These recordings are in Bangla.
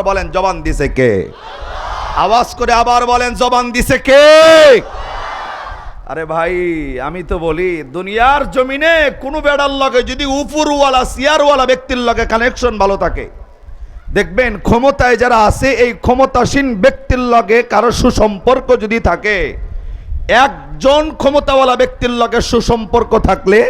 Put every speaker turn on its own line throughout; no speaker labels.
বলেন জবান দিছে কে? আওয়াজ করে আবার বলেন জবান দিছে কে? আরে ভাই আমি তো বলি দুনিয়ার জমিনে কোনো বেড়ার লগে যদি উপরওয়ালা সিয়ারওয়ালা ব্যক্তির লগে কানেকশন ভালো থাকে, দেখবেন ক্ষমতায় যারা আছে এই ক্ষমতাসীন ব্যক্তির লগে কারো সুসম্পর্ক যদি থাকে, একজন ক্ষমতাওয়ালা ব্যক্তির লগে সুসম্পর্ক থাকলে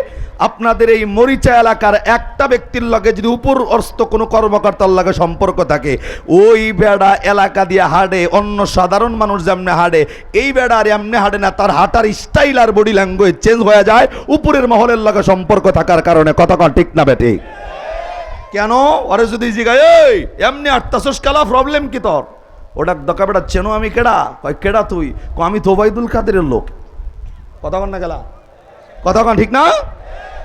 আপনাদের এই মরিচা এলাকার একটা ব্যক্তির লগে যদি উপরস্থ কোনো কর্মকর্তার লগে সম্পর্ক থাকে, ওই বেড়া এলাকা দিয়ে হাঁটে অন্য সাধারণ মানুষ যেমনি হাঁটে, এই বেড়া আর এমনি হাঁটে না, তার হাঁটার স্টাইল আর বডি ল্যাঙ্গুয়েজ চেঞ্জ হয়ে যায় উপরের মহলের লগে সম্পর্ক থাকার কারণে। কথা কন ঠিক না বেটে? কেন ওরে যদি জিগায় এই এমনি আটতাছস কালা প্রবলেম কি তোর? ওটা দকা বেটা চেনো আমি কেডা? কয় কেডা তুই? আমি তো ওবায়দুল কাদেরের লোক। কথা কন না গেলা? কথা কন ঠিক না?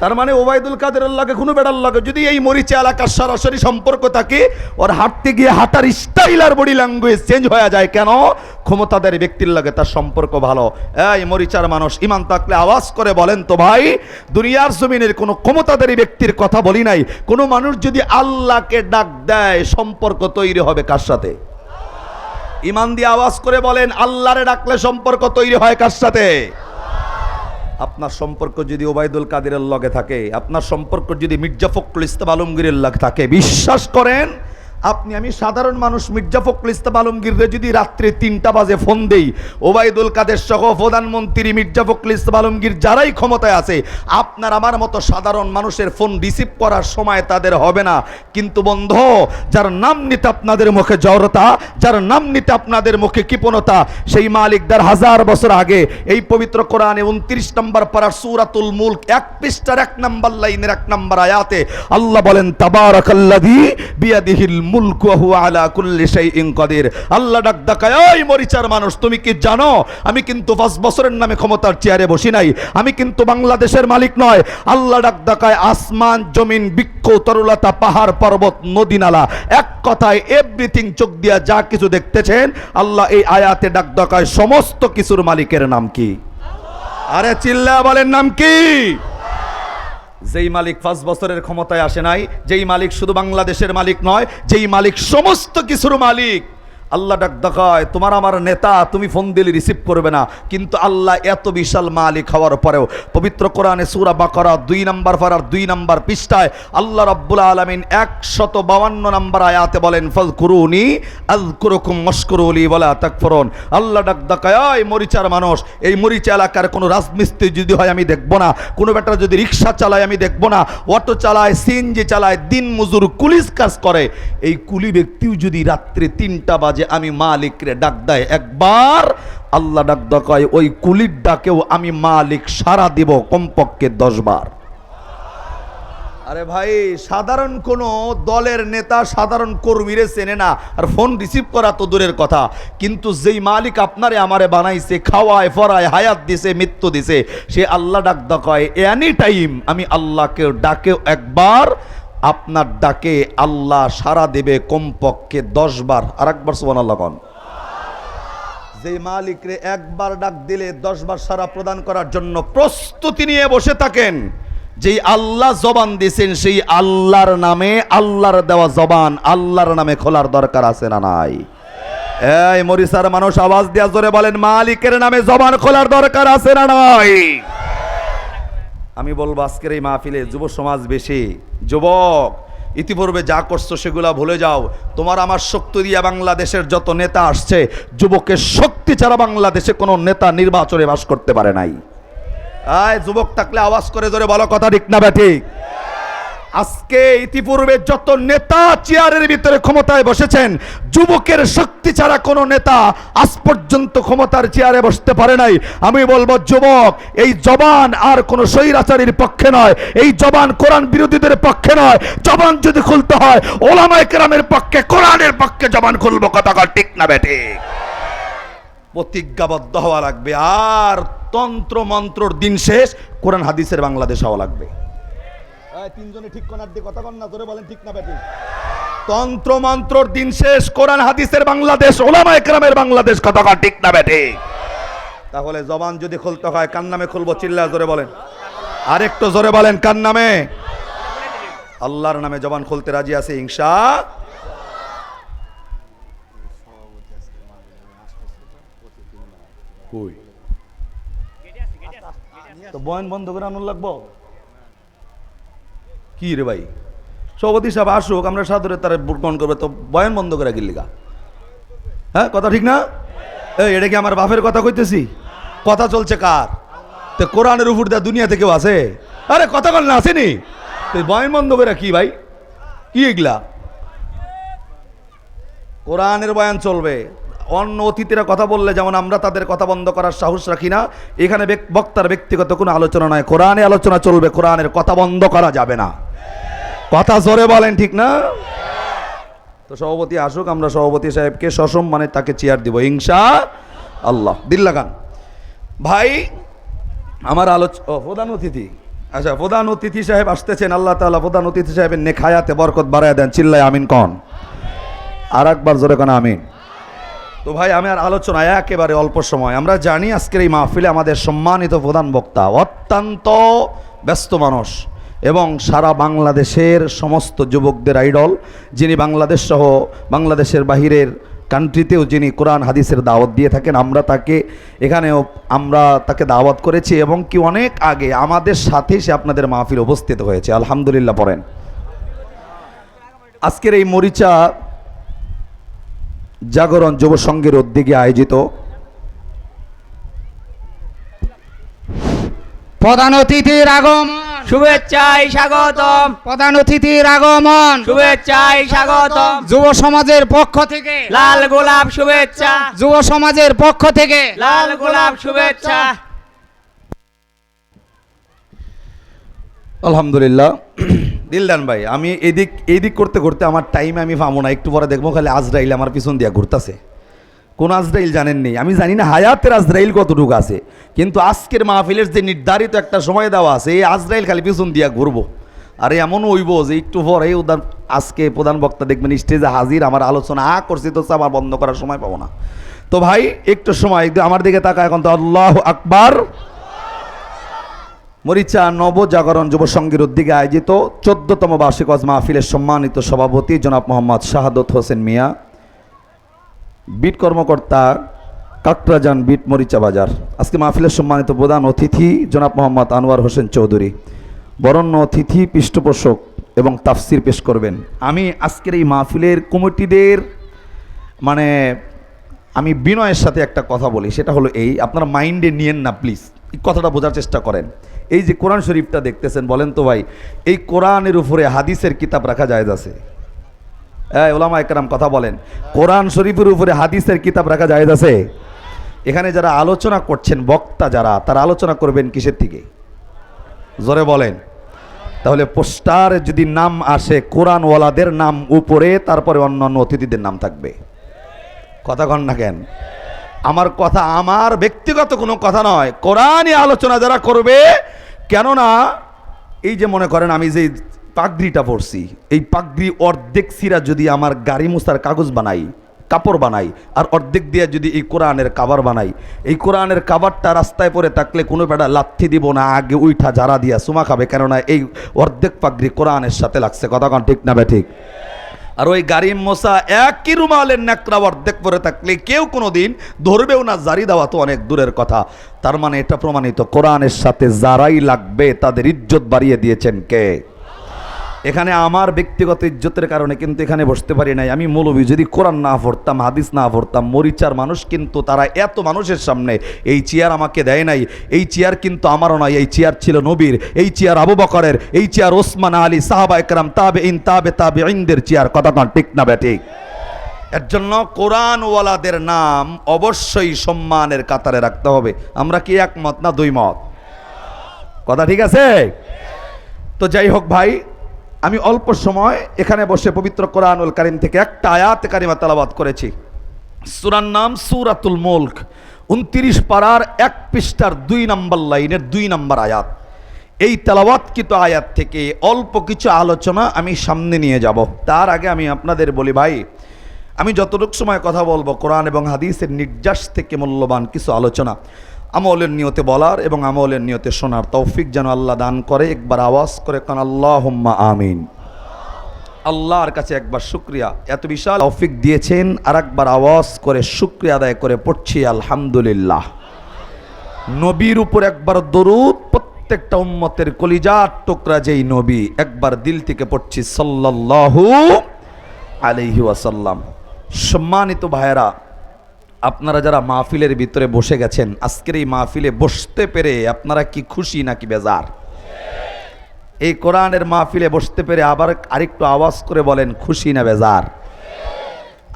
তার মানে ওবায়দুল কাদেরের লাগে কোনো বেড়ার লাগে যদি এই মরিচা এলাকার সরাসরি সম্পর্ক থাকে, ওর হাঁটতে গিয়ে হাঁটার স্টাইল আর বডি ল্যাঙ্গুয়েজ চেঞ্জ হয়ে যায়। কেন? ক্ষমতাধারী ব্যক্তির লাগে তার সম্পর্ক ভালো। এই মরিচার মানুষ ইমান থাকলে আওয়াজ করে বলেন তো ভাই, দুনিয়ার জমিনের কোনো ক্ষমতাধারী ব্যক্তির কথা বলি নাই, কোনো মানুষ যদি আল্লাহকে ডাক দেয় সম্পর্ক তৈরি হবে কার সাথে? ইমান দিয়ে আওয়াজ করে বলেন আল্লাহরে ডাকলে সম্পর্ক তৈরি হয় কার সাথে? আপনার সম্পর্ক যদি ওবায়দুল কাদেরের লগে থাকে, আপনার সম্পর্ক যদি মির্জা ফখরুল ইসলাম আলমগীরের লগে থাকে, বিশ্বাস করেন আপনি আমি সাধারণ মানুষ মির্জা ফখরুল ইসলাম আলমগীররে যদি রাত্রে 3টা বাজে ফোন দেই, ওবায়দুল কাদের সহ প্রধানমন্ত্রী মির্জা ফখরুল ইসলাম আলমগীর যারাই ক্ষমতায় আছে, আপনার আমার মতো সাধারণ মানুষের ফোন রিসিভ করার সময় তাদের হবে না। কিন্তু বন্ধু, যার নাম নিতে আপনাদের মুখে জড়তা, যার নাম নিতে আপনাদের মুখে কৃপণতা, সেই মালিক 1000 বছর আগে এই পবিত্র কোরআনে 29 নম্বর পারার সূরাতুল মুলক 1 পৃষ্ঠার 1 নম্বর লাইনের 1 নম্বর আয়াতে আল্লাহ বলেন তাবারাকাল্লাযী বিয়াদিহিল মুলকু ওয়া হুয়া আলা কুল্লি শাইইন কাদির। আল্লাহ ডাক দেখায়, এই মরিচার মানুষ তুমি কি জানো আমি কিন্তু 5 বছরের নামে ক্ষমতার চেয়ারে বসি নাই, আমি কিন্তু বাংলাদেশের মালিক নয়। আল্লাহ ডাক দেখায় আসমান জমিন বৃক্ষ তরুলতা পাহাড় পর্বত নদী নালা, এক কথায় এভরিথিং, চোখ দিয়া যা কিছু দেখতেছেন আল্লাহ এই আয়াতে ডাক দেখায় সমস্ত কিছুর মালিকের নাম কি? আরে চিল্লা বলেন নাম কি? যেই মালিক 5 বছরের ক্ষমতায় আসে নাই, যেই মালিক শুধু বাংলাদেশের মালিক নয়, যেই মালিক সমস্ত কিছুর মালিক, আল্লাহ ডাক দেখায় তোমার আমার নেতা, তুমি ফোন দিলে রিসিভ করবে না, কিন্তু আল্লাহ এত বিশাল মালিক হওয়ার পরেও পবিত্র কোরআনে সূরা বাকারা 2 নম্বর পারার 2 নম্বর পৃষ্ঠায় আল্লাহ রাব্বুল আলামিন 152 নম্বর আয়াতে বলেন ফাযকুরুনি আযকুরুকুম ওয়াশকুরুলি ওয়ালা তাকফুরুন। আল্লাহ ডাক দেখায়, এই মরিচার মানুষ, এই মরিচা এলাকার কোনো রাজমিস্ত্রি যদি হয় আমি দেখব না, কোনো বেটা যদি রিক্সা চালায় আমি দেখব না, অটো চালায়, সিএনজি চালায়, দিন মজুর কুলিশ কাজ করে, এই কুলি ব্যক্তিও যদি রাত্রে 3টা বাজে আমি মালিকরে ডাক দেয় একবার, আল্লাহ ডাক দেখায় ওই কুলির ডাকেও আমি মালিক সাড়া দিব কমপক্ষে 10 বার। আরে ভাই সাধারণ কোন দলের নেতা সাধারণ কর্মীরে চেনে না, আর ফোন রিসিভ করা তো দূরের কথা, কিন্তু যেই মালিক আপনারে আমারে বানাইছে, খাওয়ায় ফরায় হায়াত দিছে মৃত্যু দিছে, সে আল্লাহ ডাক দেখায় এনি টাইম আমি আল্লাহকে ডাকেও একবার, আপনার ডাকে আল্লাহ সাড়া দেবে কমপক্ষে 10 বার। আর একবার সুবহানাল্লাহ কোন। যে মালিকরে একবার ডাক দিলে 10 বার সাড়া প্রদান করার জন্য প্রস্তুতি নিয়ে বসে থাকেন, যেই আল্লাহ জবান দিয়েছেন সেই আল্লাহর নামে, আল্লাহর দেওয়া জবান আল্লাহর নামে খোলার দরকার আছে না নাই? এই মরিচার মানুষ আওয়াজ দিয়া জোরে বলেন মালিকের নামে জবান খোলার দরকার আছে না নাই? আমি বলবো আজকের এই মাহফিলে যুব সমাজ বেশি। যুবক, ইতিপূর্বে যা করছো সেগুলা ভুলে যাও। তোমার আমার শক্তি দিয়া বাংলাদেশের যত নেতা আসছে, যুবকের শক্তি ছাড়া বাংলাদেশে কোনো নেতা নির্বাচনে বাস করতে পারে নাই। আয় যুবক থাকলে আওয়াজ করে ধরে বলো কথা ঠিক না ঠিক? আজকে ইতিপূর্বে যত নেতা চেয়ারের ভিতরে ক্ষমতায় বসেছেন, যুবকের শক্তি ছাড়া কোনো নেতা আজ পর্যন্ত ক্ষমতার চেয়ারে বসতে পারে নাই। আমি বলবো যুবক, এই জবান আর কোনো স্বৈরাচারীর পক্ষে নয়, এই জবান কোরআন বিরোধীদের পক্ষে নয়, জবান যদি খুলতে হয় ওলামায়ে কেরামের পক্ষে, কোরআনের পক্ষে জবান খুলবো। কথা ঠিক না বেটে? প্রতিজ্ঞাবদ্ধ হওয়া লাগবে, আর তন্ত্র মন্ত্রর দিন শেষ, কোরআন হাদিসের বাংলাদেশ হওয়া লাগবে। তিনজনে ঠিক কোনার দিয়ে কথা বল না, জোরে বলেন ঠিক না বেঠিক? তন্ত্র মন্ত্রর দিন শেষ, কোরআন হাদিসের বাংলাদেশ, ওলামায়ে কেরামের বাংলাদেশ। কথা ঠিক না বেঠিক? তাহলে জবান যদি খুলতে হয় কার নামে খুলবো? চিল্লা জোরে বলেন, আরেকটু জোরে বলেন কার নামে? আল্লাহর নামে জবান খুলতে রাজি আছে ইনশাআল্লাহ। কই তো বয়ান বন্ধ করে আনুন লাগবো কি রে ভাই? সভাপতি সাহেব আসুক, আমরা সাদরে তারা ভোট গ্রহণ করবে, তো বয়ান বন্ধ করে গেলিগা? হ্যাঁ, কথা ঠিক না? এটা কি আমার বাপের কথা কইতেছি? কথা চলছে কার? তো কোরআনের উপর দেওয়া দুনিয়া থেকেও আছে। আরে কথা বল না, আসেনি? বয়ান বন্ধ করে কি ভাই, কি এগুলা? কোরআনের বয়ান চলবে। অন্য অতিথিরা কথা বললে যেমন আমরা তাদের কথা বন্ধ করার সাহস রাখি না, এখানে বক্তার ব্যক্তিগত কোনো আলোচনা নয়, কোরআনে আলোচনা চলবে, কোরআনের কথা বন্ধ করা যাবে না। কথা জোরে বলেন, ঠিক না? তো সভাপতি আসুক, আমরা সভাপতি সাহেবকে সসম্মানে তাকে চেয়ার দিব ইনশাআল্লাহ। দিল লাগান ভাই। আমার প্রধান অতিথি, আচ্ছা প্রধান অতিথি সাহেব আসতেছেন। আল্লাহ তাআলা প্রধান অতিথি সাহেবের নেক হায়াতে বরকত বাড়ায় দেন। চিল্লায় আমিন কন, আর একবার জোরে কন আমিন। তো ভাই আমি আর আলোচনায় একেবারে অল্প সময়। আমরা জানি আজকের এই মাহফিলে আমাদের সম্মানিত প্রধান বক্তা অত্যন্ত ব্যস্ত মানুষ এবং সারা বাংলাদেশের সমস্ত যুবকদের আইডল, যিনি বাংলাদেশ সহ বাংলাদেশের বাহিরের কান্ট্রিতেও যিনি কোরআন হাদিসের দাওয়াত দিয়ে থাকেন। আমরা তাকে দাওয়াত করেছি এবং কি অনেক আগে আমাদের সাথে সে আপনাদের মাহফিল উপস্থিত হয়েছে, আলহামদুলিল্লাহ পড়েন। আজকের এই মরিচা জাগরণ যুব সংঘের উদ্যোগে আয়োজিত
প্রধান অতিথির আগমন,
শুভেচ্ছায় স্বাগতম।
প্রধান অতিথির আগমন,
শুভেচ্ছায় স্বাগতম।
যুব সমাজের পক্ষ থেকে
লাল গোলাপ শুভেচ্ছা,
যুব সমাজের পক্ষ থেকে
লাল গোলাপ শুভেচ্ছা।
আলহামদুলিল্লাহ। দিলদান ভাই, আমি এইদিক করতে করতে আমার টাইমে আমি পাবো না, একটু পরে দেখবো খালি আজরাইল আমার পিছন দিয়া ঘুরতেছে। কোন আজরাইল জানেননি? আমি জানি না হায়াতের আজরাইল কতটুকু আছে, কিন্তু আজকের মাহফিলের যে নির্ধারিত একটা সময় দেওয়া আছে, এই আজরাইল খালি পিছন দিয়া ঘুরবো। আর এমন হইব যে একটু পরে আজকে প্রধান বক্তা দেখবেন স্টেজে হাজির, আমার আলোচনা করছি তো আমার বন্ধ করার সময় পাবো না। তো ভাই একটু সময় আমার দিকে তাকা, এখন তো আল্লাহু আকবার। মরিচা নবজাগরণ যুব সংঘের উদ্যোগে আয়োজিত 14তম বার্ষিক ওয়াজ মাহফিলের সম্মানিত সভাপতি জনাব মোহাম্মদ শাহাদত হোসেন মিয়া, বিট কর্মকর্তা কাকরাজান বিট মরিচা বাজার। আজকে মাহফিলের সম্মানিত প্রধান অতিথি জনাব মোহাম্মদ আনোয়ার হোসেন চৌধুরী, বরণ্য অতিথি পৃষ্ঠপোষক এবং তাফসির পেশ করবেন। আমি আজকের এই মাহফিলের কমিটিদের আমি বিনয়ের সাথে একটা কথা বলি, সেটা হলো এই, আপনারা মাইন্ডে নিয়েন না প্লিজ, এই কথাটা বোঝার চেষ্টা করেন। এই যে কোরআন শরীফটা দেখতেছেন, বলেন তো ভাই, এই কোরআনের উপরে হাদিসের কিতাব রাখা জায়েজ আছে? ওলামা একরাম কথা বলেন, কোরআন শরীফের উপরে হাদিসের কিতাব রাখা জায়েজ আছে? এখানে যারা আলোচনা করছেন, বক্তা যারা, তারা আলোচনা করবেন কিসের থেকে? জোরে বলেন। তাহলে পোস্টারে যদি নাম আসে কোরআনওয়ালাদের নাম উপরে, তারপরে অন্যান্য অতিথিদের নাম থাকবে। কথা কন না কেন? আমার কথা আমার ব্যক্তিগত কোনো কথা নয়, কোরআনই আলোচনা যারা করবে। কেননা এই যে মনে করেন আমি যে পাগড়িটা পরছি, এই পাগড়ি অর্ধেক সিরা যদি আমার গাড়ি মুছার কাগজ বানাই, কাপড় বানাই, আর অর্ধেক দিয়ে যদি এই কোরআনের কাভার বানাই, এই কোরআনের কাভারটা রাস্তায় পরে থাকলে কোনো বেটা লাথি দিব না, আগে উইঠা যারা দিয়া সুমা খাবে, কেননা এই অর্ধেক পাগড়ি কোরআনের সাথে লাগছে। কথা কন ঠিক না বে ঠিক? আর ওই গাড়ি মোসা একই রুমালের ন্যাকড়া অর্ধেক পরে থাকলে কেউ কোনো দিন ধরবেও না, জারি দেওয়া তো অনেক দূরের কথা। তার মানে এটা প্রমাণিত, কোরআনের সাথে যারাই লাগবে তাদের ইজ্জত বাড়িয়ে দিয়েছেন কে? এখানে আমার ব্যক্তিগত ইজ্জতের কারণে কিন্তু এখানে বসতে পারি নাই। আমি মৌলবী, যদি কোরআন না পড়তাম, হাদিস না পড়তাম, মরিচার মানুষ কিন্তু তারা এত মানুষের সামনে এই চেয়ার আমাকে দেয় নাই। এই চেয়ার কিন্তু আমারও নয়, এই চেয়ার ছিল নবীর, এই চেয়ার আবু বকরের, এই চেয়ার ওসমান আলী, সাহাবা একরাম, তাবেঈনদের চেয়ার। কথা না ঠিক না বেঠিক? এর জন্য কোরআনওয়ালাদের নাম অবশ্যই সম্মানের কাতারে রাখতে হবে। আমরা কি একমত না দুই মত? কথা ঠিক আছে? তো যাই হোক ভাই, আমি অল্প সময় এখানে বসে পবিত্র কোরআনুল কারীম থেকে একটা আয়াত কারিমা তেলাওয়াত করেছি। সূরার নাম সূরাতুল মুলক, 29 পারার 1 পৃষ্ঠার 2 নম্বর লাইনের 2 নম্বর আয়াত। এই তেলাওয়াতকৃত আয়াত থেকে অল্প কিছু আলোচনা আমি সামনে নিয়ে যাব। তার আগে আমি আপনাদের বলি ভাই, আমি যতটুকু সময় কথা বলবো কোরআন এবং হাদিসের নির্যাস থেকে মূল্যবান কিছু আলোচনা আমলের নিয়তে বলার এবং আমলের নিয়তে শোনার তৌফিক যেন আল্লাহ দান করে। একবার আওয়াজ করে কান আল্লাহুম্মা আমিন। আল্লাহর কাছে একবার শুকরিয়া, এত বিশাল তৌফিক দিয়েছেন। আর একবার আওয়াজ করে শুকরিয়া আদায় করে পড়ছি আলহামদুলিল্লাহ। নবীর উপর একবার দরুদ, প্রত্যেকটা উম্মতের কলিজার টুকরা যেই নবী, একবার দিল থেকে পড়ছি সাল্লাল্লাহু আলাইহি ওয়াসাল্লাম। সম্মানিত ভাইয়েরা, আপনারা যারা মাহফিলের ভিতরে বসে গেছেন, আজকের এই মাহফিলে বসতে পেরে আপনারা কি খুশি নাকি বেজার? এই কোরআনের মাহফিলে বসতে পেরে আবার আরেকটু আওয়াজ করে বলেন, খুশি না বেজার?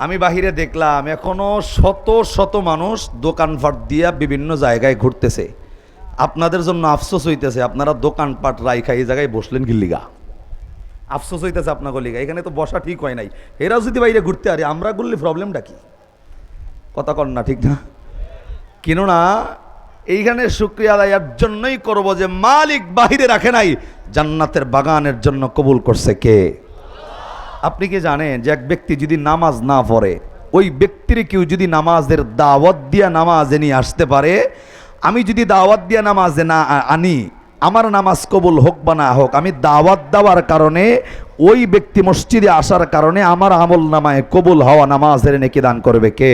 আমি বাহিরে দেখলাম এখনো শত শত মানুষ দোকানপাট দিয়া বিভিন্ন জায়গায় ঘুরতেছে। আপনাদের জন্য আফসোস হইতেছে, আপনারা দোকানপাট রাইখা এই জায়গায় বসলেন গিল্লিগা। আফসোস হইতেছে আপনাকে লিগা, এখানে তো বসা ঠিক হয় নাই। এরা যদি বাইরে ঘুরতে পারে, আমরা ঘুরলে প্রবলেমটা কি? কথা কন না, ঠিক না? কেননা এইখানে শুকরিয়া আদায়ের জন্যই করব যে মালিক বাহিরে রাখে নাই, জান্নাতের বাগানের জন্য কবুল করছে কে? আপনি কি জানেন যে এক ব্যক্তি যদি নামাজ না পড়ে, ওই ব্যক্তির কেউ যদি নামাজের দাওয়াত দিয়া নামাজে নিয়ে আসতে পারে, আমি যদি দাওয়াত দিয়া নামাজে না আনি, আমার নামাজ কবুল হোক বা না হোক, আমি দাওয়াত দেওয়ার কারণে, ওই ব্যক্তি মসজিদে আসার কারণে আমার আমল নামায় কবুল হওয়া নামাজের নেকি দান করবে কে?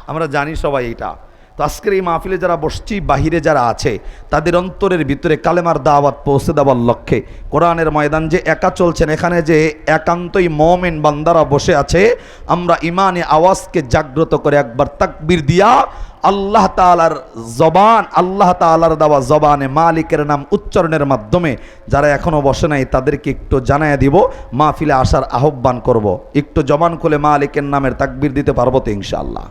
আমরা জানি সবাই এটা। তো আজকের এই মাহফিলে যারা বসছি, বাহিরে যারা আছে, তাদের অন্তরের ভিতরে কালেমার দাওয়াত পৌঁছে দেওয়ার লক্ষ্যে কোরআনের ময়দান যে একা চলছেন, এখানে যে একান্তই মুমিন বান্দারা বসে আছে, আমরা ইমানে আওয়াজকে জাগ্রত করে একবার তাকবীর দিয়া আল্লাহ তাআলার জবান, আল্লাহ তাআলার দেওয়া জবানে মালিকের নাম উচ্চারণের মাধ্যমে যারা এখনো বসে নাই তাদেরকে একটু জানায় দিব, মাহফিলে আসার আহ্বান করব। একটু জবান খুলে মালিকের নামের তাকবীর দিতে পারবো তো ইনশাআল্লাহ?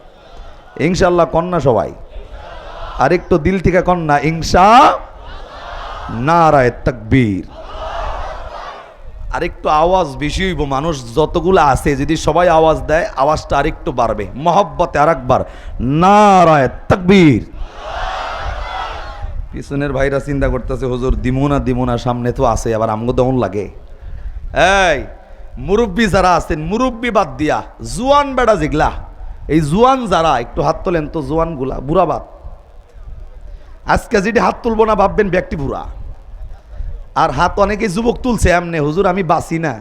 ইনশাআল্লাহ কন্যা সবাই, আর একটু দিল থেকে কন্যা ইনশা। নারায়ে তাকবীর। আর একটু আওয়াজ বেশি হইব, মানুষ যতগুলো আছে যদি সবাই আওয়াজ দেয়, আওয়াজটা আরেকটু বাড়বে মহব্বতে। আর একবার নারায়ে তাকবীর। পিছনের ভাইরা চিন্তা করতেছে, হুজুর দিমুনা সামনে তো আছে, আবার আমগো দমন লাগে। এই মুরব্বী যারা আছেন, মুরব্বী বাদ দিয়া জুয়ান বেড়া যেগুলা, এই জুয়ান যারা, একটু হাত তোলেন তো। জুয়ান গুলা বুড়া বাদ। আজকে যেটি হাত তুলবো না ভাববেন ব্যক্তি বুড়া। আর হাত অনেকে যুবক তুলছে এমনি, হুজুর আমি বাঁচি না,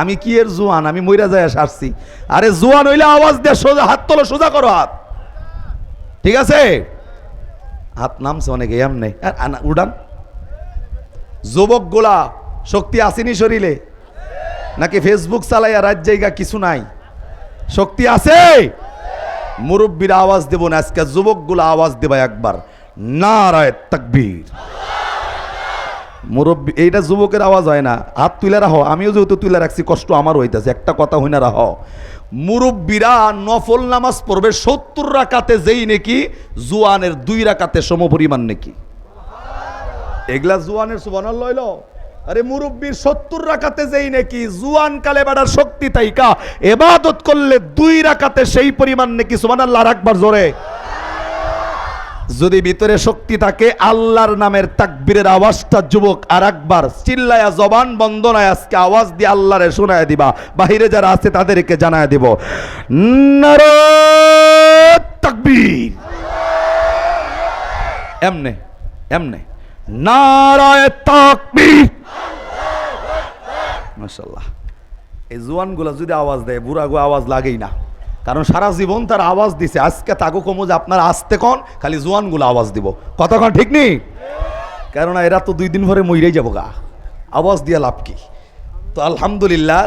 আমি কি এর জুয়ান, আমি মইরা যায় সারছি। আরে জুয়ান হইলে আওয়াজ দিয়ে সোজা হাত তোলো, সোজা করো হাত, ঠিক আছে? হাত নামছে অনেকে এমনি, উড়ান। যুবক গোলা শক্তি আসেনি শরীরে নাকি? ফেসবুক চালাইয়া রাত জায়গা কিছু নাই, শক্তি আছে? মুরব্বীরা আওয়াজ দেব না, আজকে যুবকগুলো আওয়াজ দেবা একবার নারায়ে তাকবীর। মুরব্বী, এইটা যুবকের আওয়াজ হয় না, হাত তুলে রাখো। আমিও যেহেতু তুলে রাখছি, কষ্ট আমার হইতেছে, একটা কথা হই না রাখো। মুরব্বীরা নফল নামাজ পড়বে 70 রাকাতে, যেই নাকি জুয়ানের 2 রাকাতে সমপরিমাণ নাকি। এগুলা জুয়ানের সুবহানাল্লাহ হইল। আরে মুরব্বীর 70 রাকাতে যেই নাকি জুয়ান কালে বাড়ার শক্তি তাইকা ইবাদত করলে 2 রাকাতে সেই পরিমাণ নাকি। সুবহানাল্লাহ একবার জোরে। যদি ভিতরে শক্তি থাকে, আল্লাহর নামের তাকবীরের আওয়াজটা যুবক আর একবার চিল্লায়া জবান বন্ধ নয়, আজকে আওয়াজ দিয়ে আল্লাহরে শোনায় দিবা। বাহিরে যারা আছে তাদেরকে জানায় দিব, নারায়ে তাকবীর। এমনে এমনে নারায়ে তাকবীর। মাশাআল্লাহ। এই জোয়ানগুলা যদি আওয়াজ দেয়, বুড়াগো আওয়াজ লাগেই না, কারণ সারা জীবন তার আওয়াজ দিছে। আজকে তাগো কমো যে আপনার আসতে কন, খালি জোয়ানগুলো আওয়াজ দিব। কতক্ষণ ঠিক নেই? কেননা এরা তো 2 দিন পরে মইরেই যাবো গা, আওয়াজ দিয়ে লাভ কি? তো আলহামদুলিল্লাহ,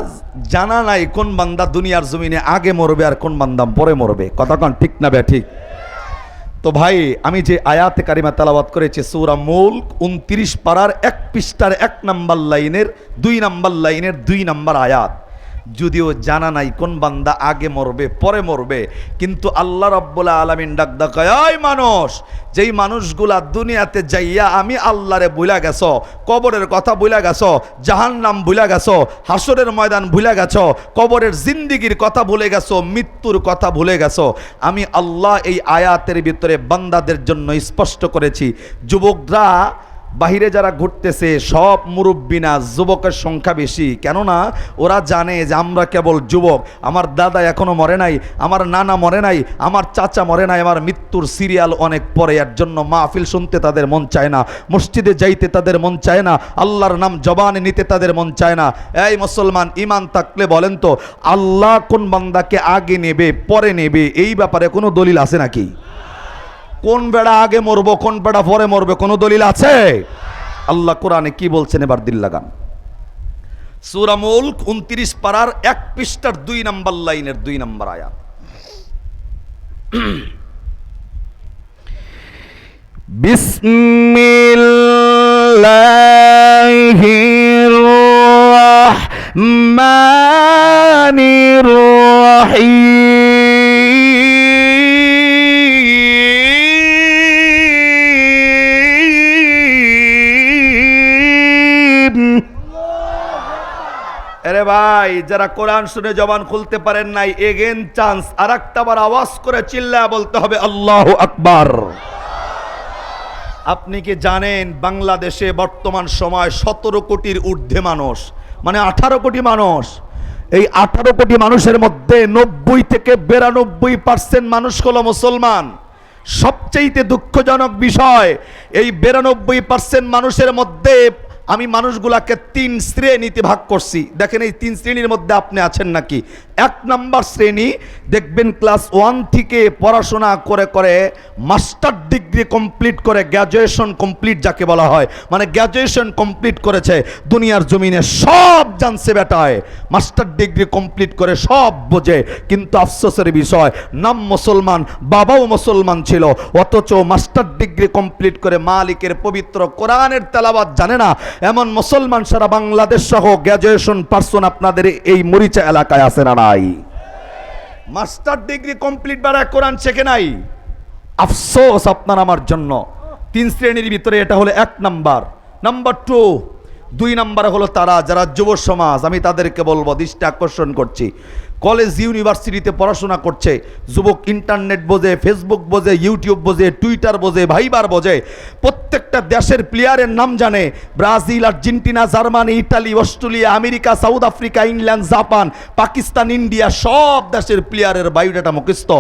জানা নাই কোন বান্দা দুনিয়ার জমিনে আগে মরবে আর কোন বান্দা পরে মরবে। কতক্ষণ ঠিক না বে ঠিক? তো ভাই, আমি যে আয়াতে কারিমা তেলাওয়াত করেছি সূরা মুলক 29 পারার 1 পৃষ্ঠার 1 নম্বর লাইনের 2 নম্বর লাইনের 2 নম্বর আয়াত, যদিও জানা নাই কোন বান্দা আগে মরবে পরে মরবে, কিন্তু আল্লাহ রাব্বুল আলামিন ডাক দেখায়, ওই মানুষ, যেই মানুষগুলা দুনিয়াতে যাইয়া আমি আল্লাহরে ভুলা গেছো, কবরের কথা ভুলা গেছো, জাহান্নাম ভুলা গেছো, হাসরের ময়দান ভুলা গেছো, কবরের জিন্দিগির কথা ভুলে গেছো, মৃত্যুর কথা ভুলে গেছো, আমি আল্লাহ এই আয়াতের ভিতরে বান্দাদের জন্য স্পষ্ট করেছি, যুবকরা বাহিরে যারা ঘুরতেছে সব মুরব্বী না, যুবকের সংখ্যা বেশি। কেননা ওরা জানে যে আমরা কেবল যুবক, আমার দাদা এখনো মরে নাই, আমার নানা মরে নাই, আমার চাচা মরে নাই, আমার মৃত্যুর সিরিয়াল অনেক পরে। এর জন্য মাহফিল শুনতে তাদের মন চায় না, মসজিদে যাইতে তাদের মন চায় না, আল্লাহর নাম জবানে নিতে তাদের মন চায় না। এই মুসলমান, ইমান থাকলে বলেন তো, আল্লাহ কোন বান্দাকে আগে নেবে পরে নেবে, এই ব্যাপারে কোনো দলিল আছে নাকি? কোন বেড়া আগে মরবো কোন বেড়া পরে মরবে কোনো দলিল আছে? আল্লাহ কোরআনে কি বলছেন এবার দিল লাগান। সূরা মুলক 29 পারার 1 পৃষ্ঠার 2 নম্বর লাইনের 2 নম্বর আয়াত। বিসমিল্লাহির রহমানির রহিম। আরে ভাই, যারা কোরআন শুনে জবান খুলতে পারেন নাই, এগেন চান্স, আর একটাবার আওয়াজ করে চিল্লায়া বলতে হবে আল্লাহু আকবার। আপনি কি জানেন বাংলাদেশে বর্তমান সময় 17 কোটির ঊর্ধ্বে মানুষ, মানে 18 কোটি মানুষ। এই 18 কোটি মানুষের মধ্যে 90 থেকে 92% মানুষ হলো মুসলমান। সবচেয়ে দুঃখজনক বিষয়, এই 92% মানুষের মধ্যে আমি মানুষগুলাকে 3 শ্রেণীতে ভাগ করছি। দেখেন এই 3 শ্রেণীর মধ্যে আপনি আছেন নাকি? 1 নাম্বার শ্রেণী, দেখবেন ক্লাস 1 থেকে পড়াশোনা করে করে মাস্টার ডিগ্রি কমপ্লিট করে, গ্র্যাজুয়েশন কমপ্লিট যাকে বলা হয়, মানে গ্র্যাজুয়েশন কমপ্লিট করেছে, দুনিয়ার জমিনে সব জানছে বেটায়, মাস্টার ডিগ্রি কমপ্লিট করে সব বোঝে, কিন্তু আফসোসের বিষয় নাম মুসলমান, বাবাও মুসলমান ছিল, অথচ মাস্টার ডিগ্রি কমপ্লিট করে মালিকের পবিত্র কোরআনের তেলাওয়াত জানে না। এমন মুসলমান সারা বাংলাদেশ সহ গ্র্যাজুয়েশন পারসন আপনাদের এই মরিচা এলাকায় আছে না নাই? মাস্টার ডিগ্রি কমপ্লিট বারা কোরআন শেখে নাই। আফসোস আপনার আমার জন্য। 3 শ্রেণীর ভিতরে এটা হলো 1 নাম্বার। নাম্বার 2 নাম্বার হলো তারা যারা যুব সমাজ। আমি তাদেরকে বলবো, দৃষ্টি আকর্ষণ করছি, কলেজ ইউনিভার্সিটিতে পড়াশোনা করছে যুবক, ইন্টারনেট বোঝে, ফেসবুক বোঝে, ইউটিউব বোঝে, টুইটার বোঝে, ভাইবার বোঝে, প্রত্যেকটা দেশের প্লেয়ারের নাম জানে, Brazil, Argentina, Germany, Italy, Australia, America, south Africa, England, Japan, Pakistan, India, সব দেশের প্লেয়ারের বায়োডাটা মুখস্থ।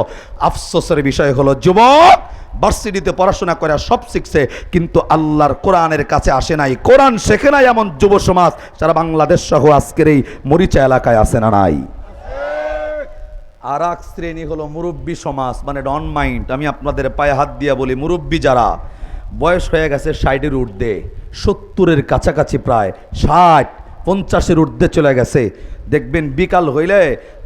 আফসোসের বিষয় হলো যুবক ভার্সিটিতে পড়াশোনা করে সব শিখছে, কিন্তু আল্লাহর কোরআনের কাছে আসে নাই, কোরআন শেখে নাই। এমন যুব সমাজ সারা বাংলাদেশ সহ আজকের এই মরিচা এলাকায় আসে না নাই? আর এক শ্রেণী হলো মুরব্বী সমাজ, মানে ডন মাইন্ড। আমি আপনাদের পায়ে হাত দিয়ে বলি, মুরব্বী যারা বয়স হয়ে গেছে 60-এর ঊর্ধ্বে, 70-এর কাছাকাছি, প্রায় 60-50-এর ঊর্ধ্বে চলে গেছে, দেখবেন বিকাল হইলে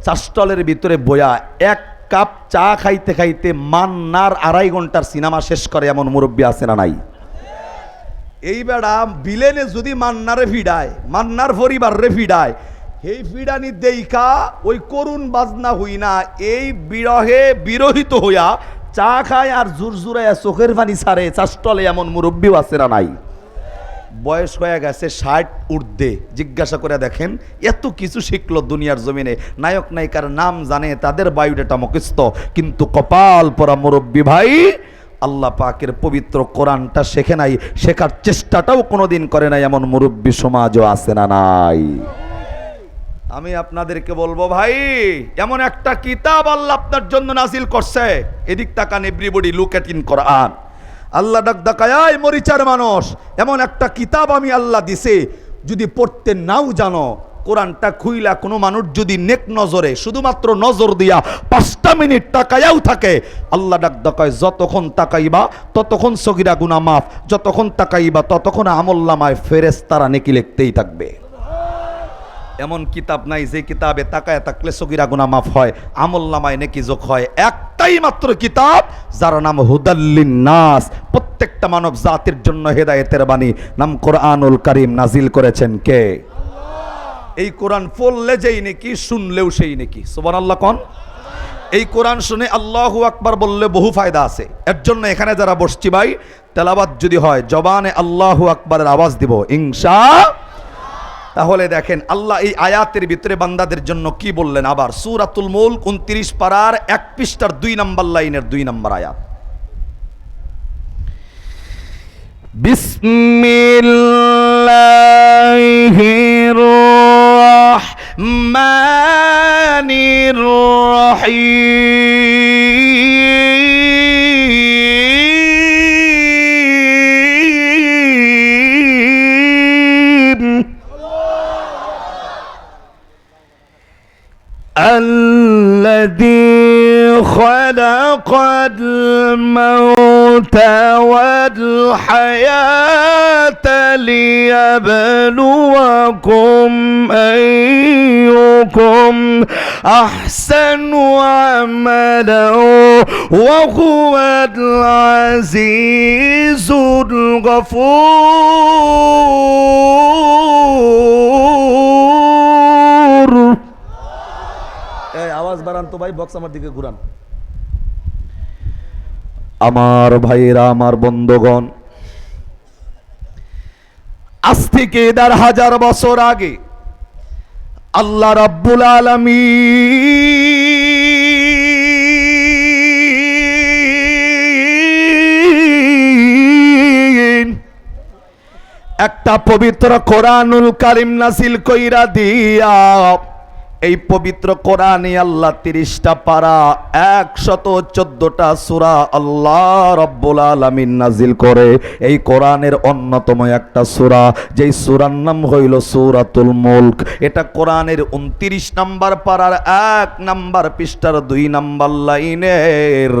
চা স্টলের ভিতরে বয়া 1 কাপ চা খাইতে খাইতে মান্নার 2.5 ঘন্টার সিনেমা শেষ করে, এমন মুরব্বী আছে না নাই? এই বেড়া বিলেনে যদি মান্নারে ভিড়ায়, মান্নার পরিবারে ভিড়ায়, এই বিড়ানি দেইখা ওই করুণ বাজনা হই না, এই বিরহে বিরহিত হইয়া চা খায় আর জুরজুরাইয়া চোখের পানি ছাড়ে চা স্টলে, এমন মুরব্বীও আছে না নাই? বয়স হয়ে গেছে 60 ঊর্ধ্বে, জিজ্ঞাসা করে দেখেন, এত কিছু শিখলো দুনিয়ার জমিনে, নায়ক নায়িকার নাম জানে, তাদের বায়োডাটা মুখস্থ, কিন্তু কপাল পরা মুরব্বী ভাই আল্লাহ পাকের পবিত্র কোরআনটা শেখে নাই, শেখার চেষ্টাটাও কোনোদিন করে নাই, এমন মুরব্বী সমাজও আছে না নাই? আমি আপনাদেরকে বলবো ভাই, এমন একটা কিতাব আল্লাহ আপনার জন্য নাজিল করছে, এদিক তাকান, এভরিবডি লুক এট ইন কোরআন। আল্লাহ ডাক ডাকায় মরিচার মানুষ, এমন একটা কিতাব আমি আল্লাহ দিছে, যদি পড়তে নাও জানো, কোরআনটা খুইলা কোনো মানুষ যদি নেক নজরে শুধুমাত্র নজর দিয়া 5টা মিনিট তাকায়াও থাকে, আল্লাহ ডাক ডাকায় যতক্ষণ তাকাইবা ততক্ষণ সগীরা গুনাহ মাফ, যতক্ষণ তাকাইবা ততক্ষণ আমলনামায় ফেরেশতারা নেকি লিখতেই থাকবে। এমন কিতাব নাই যে কিতাবে তাকায় থাকলে সগীরা গুনাহ মাফ হয়, আমলনামায় নেকি যোগ হয়। একটাই মাত্র কিতাব, যার নাম হুদাল্লিন নাস, প্রত্যেকটা মানব জাতির জন্য হেদায়েতের বাণী, নাম কোরআনুল কারীম। নাজিল করেছেন কে? আল্লাহ। এই কোরআন পড়লে যেই নাকি, শুনলেও সেই নাকি। সুবহানাল্লাহ কোন? এই কোরআন শুনে আল্লাহু আকবার বললে বহু ফায়দা আছে। এর জন্য এখানে যারা বসছি ভাই, তেলাওয়াত যদি হয় জবানে আল্লাহু আকবারের আওয়াজ দিব ইনশাআল্লাহ। তাহলে দেখেন আল্লাহ এই আয়াতের ভিতরে বান্দাদের জন্য কি বললেন। আবার সূরাতুল মুলক 29 পারার 1 পৃষ্ঠার 2 নম্বর লাইনের 2 নম্বর আয়াত। বিসমিল্লাহির রহমানির রহিম। الذي خلق الموت والحياة ليبلوكم أيكم أحسن عملا وهو العزيز الغفور এই আওয়াজ বাড়ান তো ভাই, বক্স আমার দিকে ঘুরান। আমার ভাইয়েরা, আমার বন্ধুগণ, আজ থেকে ১,৫০০ বছর আগে আল্লাহ রাব্বুল আলামিন একটা পবিত্র কোরআনুল কারীম নাযিল কইরা দিয়া, এই পবিত্র কোরআনে আল্লাহ ৩০টা পারা ১১৪টা সূরা আল্লাহ রাব্বুল আলামিন নাজিল করে। এই কোরআনের অন্যতম একটা সূরা, যেই সূরার নাম হইল সূরাতুল মুলক। এটা কোরআনের ২৯ নাম্বার পারার ১ নাম্বার পৃষ্ঠার ২ নাম্বার লাইনের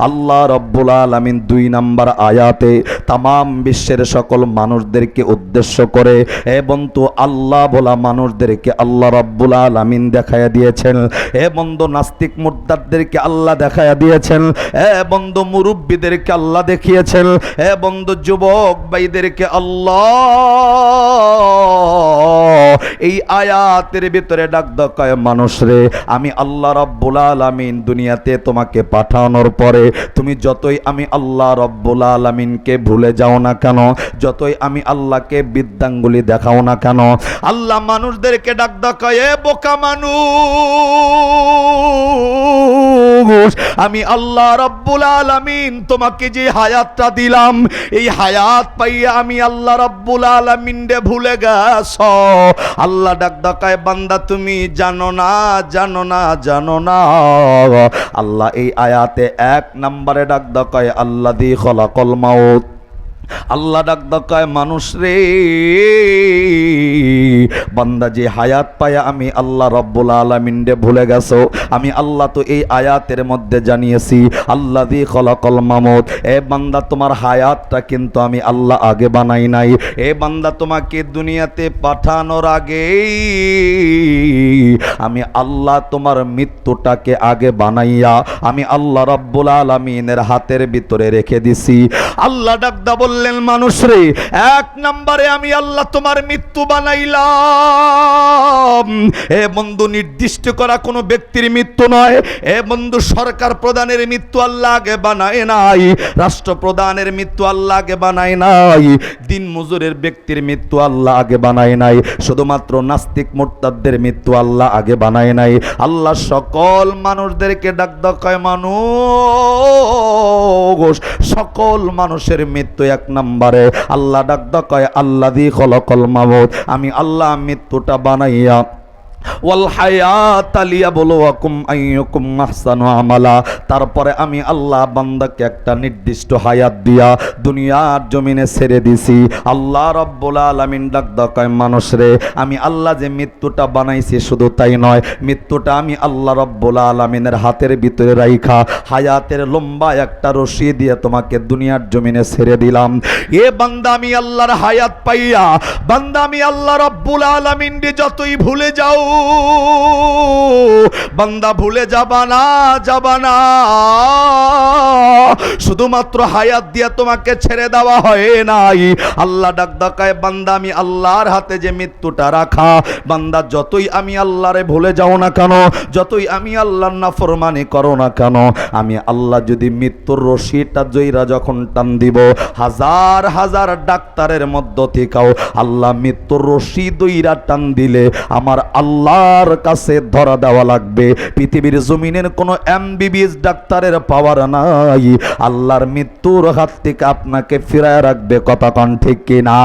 আল্লাহ রাব্বুল আলামিন ২ নাম্বার আয়াতে তামাম বিশ্বের সকল মানুষদেরকে উদ্দেশ্য করে, এবং তো আল্লাহ বলা মানুষদেরকে আল্লাহ রাব্বুল আলামিন দেখায়া দিয়েছেন। এ বন্ধু নাস্তিক মুরতাদদেরকে আল্লাহ দেখায়া দিয়েছেন। এ বন্ধু মুরব্বীদেরকে আল্লাহ দেখিয়েছেন। এ বন্ধু যুবক ভাইদেরকে আল্লাহ এই আয়াতের ভিতরে ডাক দেয়, মানুষ রে, আমি আল্লাহ রাব্বুল আলামিন দুনিয়াতে তোমাকে পাঠানোর পরে তুমি যতই আমি আল্লাহ রাব্বুল আলামিনকে ভুলে যাও না কেন, যতই আমি আল্লাহকে বিদ্যাঙ্গুলি দেখাও না কেন, আল্লাহ মানুষদেরকে ডাক দেয়, এ বোকা মানুষ, আমি আল্লাহ রাব্বুল আলামিন তোমাকে যে হায়াতটা দিলাম, এই হায়াত পাইয়া আমি আল্লাহ রাব্বুল আলামিন রে ভুলে গেছো। আল্লাহ ডাক দেয়, বান্দা তুমি জানো না, জানো না, জানো না। আল্লাহ এই আয়াতে ১ নম্বরে ডাক দেয়, আল্লাযী খলাকাল মাউত। আল্লাহ ডাক দেয়, মানুষ রে, বান্দা যে হায়াত পায়া আমি আল্লাহ রাব্বুল আলামিন রে ভুলে গেছো, আমি আল্লাহ তো এই আয়াতের মধ্যে জানিয়েছি আল্লাযী খলাকাল মাউত। এ বান্দা তোমার হায়াতটা কিন্তু আমি আল্লাহ আগে বানাই নাই। এ বান্দা তোমাকে দুনিয়াতে পাঠানোর আগেই আমি আল্লাহ তোমার মৃত্যুটাকে আগে বানাইয়া আমি আল্লাহ রাব্বুল আলামিনের হাতের ভিতরে রেখে দিছি। আল্লাহ ডাকদা বললেন, মানুষ রে, ১ নম্বরে আমি আল্লাহ তোমার মৃত্যু বানাইলাম। এ বন্ধু নির্দিষ্ট করা কোনো ব্যক্তির মৃত্যু নয়। এ বন্ধু সরকার প্রধানের মৃত্যু আল্লাহ আগে বানায় নাই, রাষ্ট্রপ্রধানের মৃত্যু আল্লাহ আগে বানায় নাই, দিন মজুরের ব্যক্তির মৃত্যু আল্লাহ আগে বানায় নাই, শুধুমাত্র নাস্তিক মুরতাদদের মৃত্যু আল্লাহ আগে বানায় নাই। আল্লাহ সকল মানুষদেরকে ডাক দেয়, মানুষ, সকল মানুষের মৃত্যু ১ নম্বরে আল্লাহ ডাক দেয়, আল্লাযী খলাকাল মাউত, আমি আল্লাহ মৃত্যুটা বানাইয়া ওয়াল হায়াতা লিয়াবলুয়াকুম আইয়ুকুম আহসানু আমালা, তারপরে আমি আল্লাহ বান্দাকে একটা নির্দিষ্ট হায়াত দিয়া দুনিয়ার জমিনে ছেড়ে দিছি। আল্লাহ রাব্বুল আলামিন ডাক দেয়, মানুষ রে, আমি আল্লাহ যে মৃত্যুটা বানাইছি শুধু তাই নয়, মৃত্যুটা আমি আল্লাহ রাব্বুল আলামিনের হাতের ভিতরে রাইখা হায়াতের লম্বা একটা রশি দিয়ে তোমাকে দুনিয়ার জমিনে ছেড়ে দিলাম। এ বান্দা, আমি আল্লাহর হায়াত পাইয়া বান্দা আমি আল্লাহ রাব্বুল আলামিন রে যতই ভুলে যাও, বান্দা ভুলে যাবা না, যাবা না। শুধুমাত্র হায়াত দিয়া তোমাকে ছেড়ে দেওয়া হয় নাই। আল্লাহ ডাক দেয়, বান্দা আমি আল্লাহর হাতে যে মৃত্যুটা রাখা, বান্দা যতই আমি আল্লাহরে ভুলে যাও না কেন, যতই আমি আল্লাহর নাফরমানি করো না কেন, আমি আল্লাহ যদি মৃত্যুর রশিটা জইরা যখন টান দিব, হাজার হাজার ডাক্তারের মধ্য থেকেও আল্লাহ মৃত্যুর রশি দইরা টান দিলে আমার আল্লাহর কাছে ধরা দেওয়া লাগবে। পৃথিবীর জমিনের কোনো এমবিবিএস ডাক্তারের পাওয়ার নাই আল্লাহর মৃত্যুর হাত থেকে আপনাকে ফিরায় রাখবে। কথা কোন ঠিক কিনা?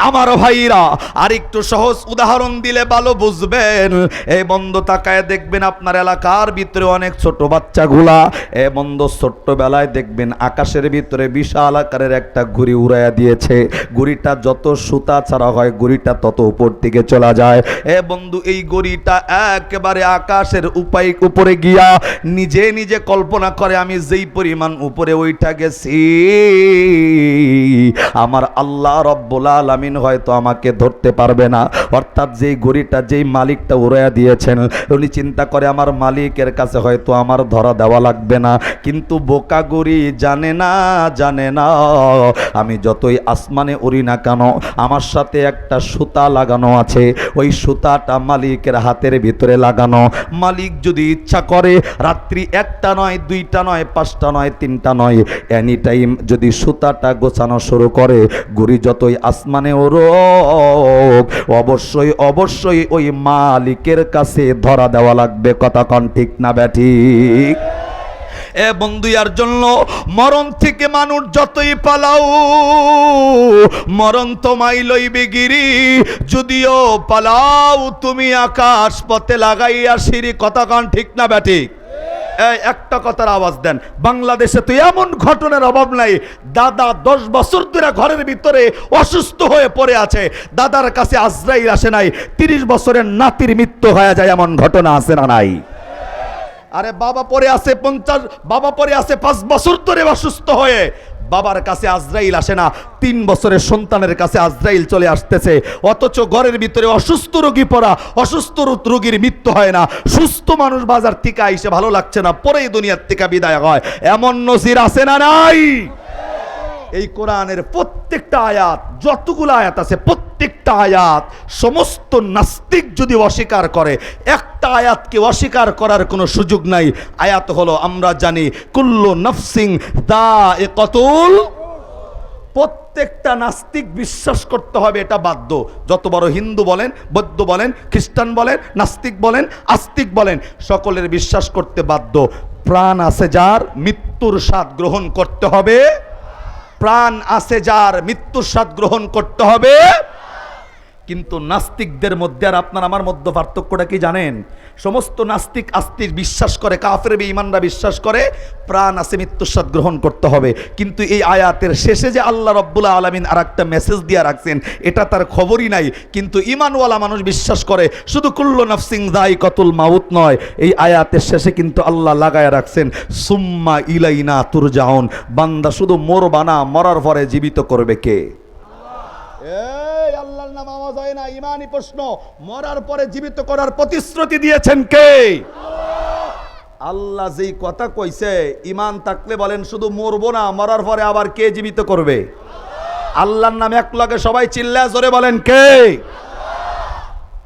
আমার ভাইরা আর একটু সহজ উদাহরণ দিলে ভালো বুঝবেন। এই বন্ধ তাকায় দেখবেন আপনার এলাকার ভিতরে অনেক ছোট বাচ্চাগুলা এই বন্ধ ছোট্টবেলায় দেখবেন আকাশের ভিতরে বিশাল আকারের একটা ঘুড়ি উড়াইয়া দিয়েছে। ঘুড়িটা যত সুতা ছাড়া হয় ঘুড়িটা তত উপর দিকে চলা যায়। এ বন্ধু এই ঘুড়িটা একেবারে আকাশের উপরে গিয়া নিজে নিজে কল্পনা করে আমি যেই পরিমাণ উপরে ওইটা গেছি আমার আল্লাহ রব্বুল আলামিন হয়তো আমাকে ধরতে পারবে না। অর্থাৎ যেই ঘড়িটা যেই মালিকটা উড়াইয়া দিয়েছেন উনি চিন্তা করে আমার মালিকের কাছে হয়তো আমার ধরা দেওয়া লাগবে না। কিন্তু বোকা ঘড়ি জানে না আমি যতই আসমানে উড়ি না কেন আমার সাথে একটা সুতা লাগানো আছে। ওই সুতাটা মালিকের হাতের ভিতরে লাগানো। মালিক যদি ইচ্ছা করে রাত্রি 1টা নয় 2টা নয় 5টা নয় 3টা নয় এনি টাইম যদি সুতাটা গোছানো শুরু করে ঘুড়ি যতই আসমানে ওড়ুক অবশ্যই ওই মালিকের কাছে ধরা দেওয়া লাগবে। কথা কন ঠিক না ব্যাঠিক? এ বন্ধু আর জন্য মরণ থেকে মানুষ যতই পালাও মরণ তোমায় লইবে গিরি। যদিও পালাও তুমি আকাশ পথে লাগাইয়া সিঁড়ি। কথা কন ঠিক না ব্যাঠিক? এই একটা কথার আওয়াজ দেন। বাংলাদেশে তো এমন ঘটনার অভাব নাই। দাদা 10 বছর ধরে ঘরের ভিতরে অসুস্থ হয়ে পড়ে আছে, দাদার কাছে আজরাইল আসে নাই। 30 বছরের নাতির মৃত্যু হয়ে যায়, এমন ঘটনা আছে না নাই? আরে বাবা পড়ে আছে 5 বছর ধরে অসুস্থ হয়ে, বাবার কাছে আজরাইল আসে না। 3 বছরের সন্তানের কাছে আজরাইল চলে আসতেছে। অথচ ঘরের ভিতরে অসুস্থ রোগী পড়া, অসুস্থ রোগীর মৃত্যু হয় না। সুস্থ মানুষ বাজার থেকে আইসে ভালো লাগছে না, পরেই দুনিয়ার থেকে বিদায় হয়। এমন নজির আছে না নাই? এই কোরআনের প্রত্যেকটা আয়াত, যতগুলো আয়াত আছে প্রত্যেকটা আয়াত সমস্ত নাস্তিক যদি অস্বীকার করে, একটা আয়াতকে অস্বীকার করার কোনো সুযোগ নাই। আয়াত হলো আমরা জানি কুল্লু নাফসিন যায়িকাতুল। প্রত্যেকটা নাস্তিক বিশ্বাস করতে হবে, এটা বাধ্য। যত বড় হিন্দু বলেন, বৌদ্ধ বলেন, খ্রিস্টান বলেন, নাস্তিক বলেন, আস্তিক বলেন, সকলের বিশ্বাস করতে বাধ্য প্রাণ আছে যার মৃত্যুর স্বাদ গ্রহণ করতে হবে। প্রাণ আছে যার মৃত্যুর স্বাদ গ্রহণ করতে হবে। কিন্তু নাস্তিকদের মধ্যে আর আপনার আমার মধ্যে পার্থক্যটা কি জানেন? সমস্ত নাস্তিক আস্তিক বিশ্বাস করে, কাফের বেঈমানরা বিশ্বাস করে প্রাণ আছে মৃত্যুর স্বাদ গ্রহণ করতে হবে। কিন্তু এই আয়াতের শেষে যে আল্লাহ রব্বুল আলামিন আর একটা মেসেজ দিয়ে রাখছেন এটা তার খবরই নাই। কিন্তু ঈমানওয়ালা মানুষ বিশ্বাস করে শুধু কুল্লু নাফসিন যায়িকাতুল মাউত নয়, এই আয়াতের শেষে কিন্তু আল্লাহ লাগায় রাখছেন সুম্মা ইলাইনা তুরজাউন। বান্দা শুধু মরবা না, মরার পরে জীবিত করবে কে? এই আল্লাহর নাম আওয়াজ হয় না, ইমানি প্রশ্ন। মরার পরে জীবিত করার প্রতিশ্রুতি দিয়েছেন কে? আল্লাহ যেই কথা কইছে, ইমান থাকলে বলেন শুধু মরবো না, মরার পরে আবার কে জীবিত করবে? আল্লাহর নাম এক লগে সবাই চিল্লায় জোরে বলেন কে?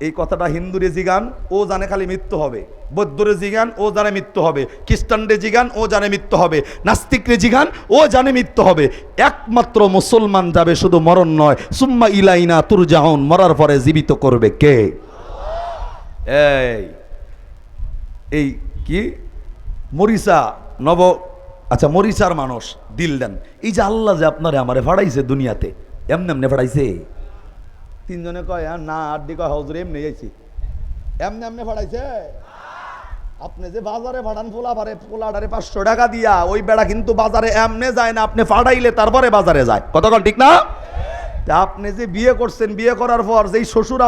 এই কথাটা হিন্দুরে জিগান, ও জানে খালি মৃত্যু হবে। বৌদ্ধরে জিগান, ও জানে মৃত্যু হবে। খ্রিস্টানরে জিগান, ও জানে মৃত্যু হবে। নাস্তিকরে জিগান, ও জানে মৃত্যু হবে। একমাত্র মুসলমান যাবে শুধু মরণ নয়, সুম্মা ইলাইনা তুরজাউন, মরার পরে জীবিত করবে কে? এই কি মরিচা আচ্ছা মরিচার মানুষ দিল দেন। এই যে আল্লাহ যে আপনারে আমারে ফাড়াইছে দুনিয়াতে, এমনে ফাড়াইছে। 3 জনে কয় না, আর দি কয় হুজুর এমনি আইছি। এমনে ফাড়াইছে? আপনি যে বাজারে ভাড়ান পোলাডারে 500 টাকা দিয়া, ওই বেড়া কিন্তু বাজারে এমনে যায় না, আপনি ফাড়াইলে তারপরে বাজারে যায়। কতক্ষণ ঠিক না? তা আপনি যে বিয়ে করছেন, বিয়ে করার পর যেই শ্বশুর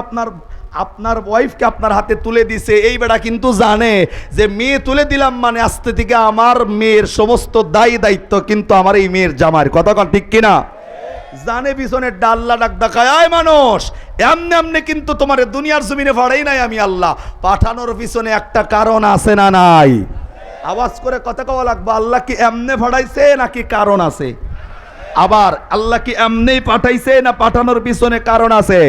আপনার ওয়াইফকে আপনার হাতে তুলে দিছে, এই বেড়া কিন্তু জানে যে মেয়ে তুলে দিলাম মানে আস্তে থেকে আমার মেয়ের সমস্ত দায়িত্ব কিন্তু আমার এই মেয়ের জামার। কতক্ষণ ঠিক কিনা? জানে পিছনে ডাল্লা ডাক দেখায়, আয় মানুষ এমনে কিন্তু তোমার দুনিয়ার জমিনে ফাড়াই নাই আমি আল্লাহ। পাঠানোর পিছনে একটা কারণ আছে না নাই? আওয়াজ করে কথা কওয়া লাগবে। আল্লাহ কি এমনে ফাড়াইছে নাকি কারণ আছে? আবার আল্লাহ কি এমনেই পাঠাইছে না পাঠানোর পিছনে কারণ আছে?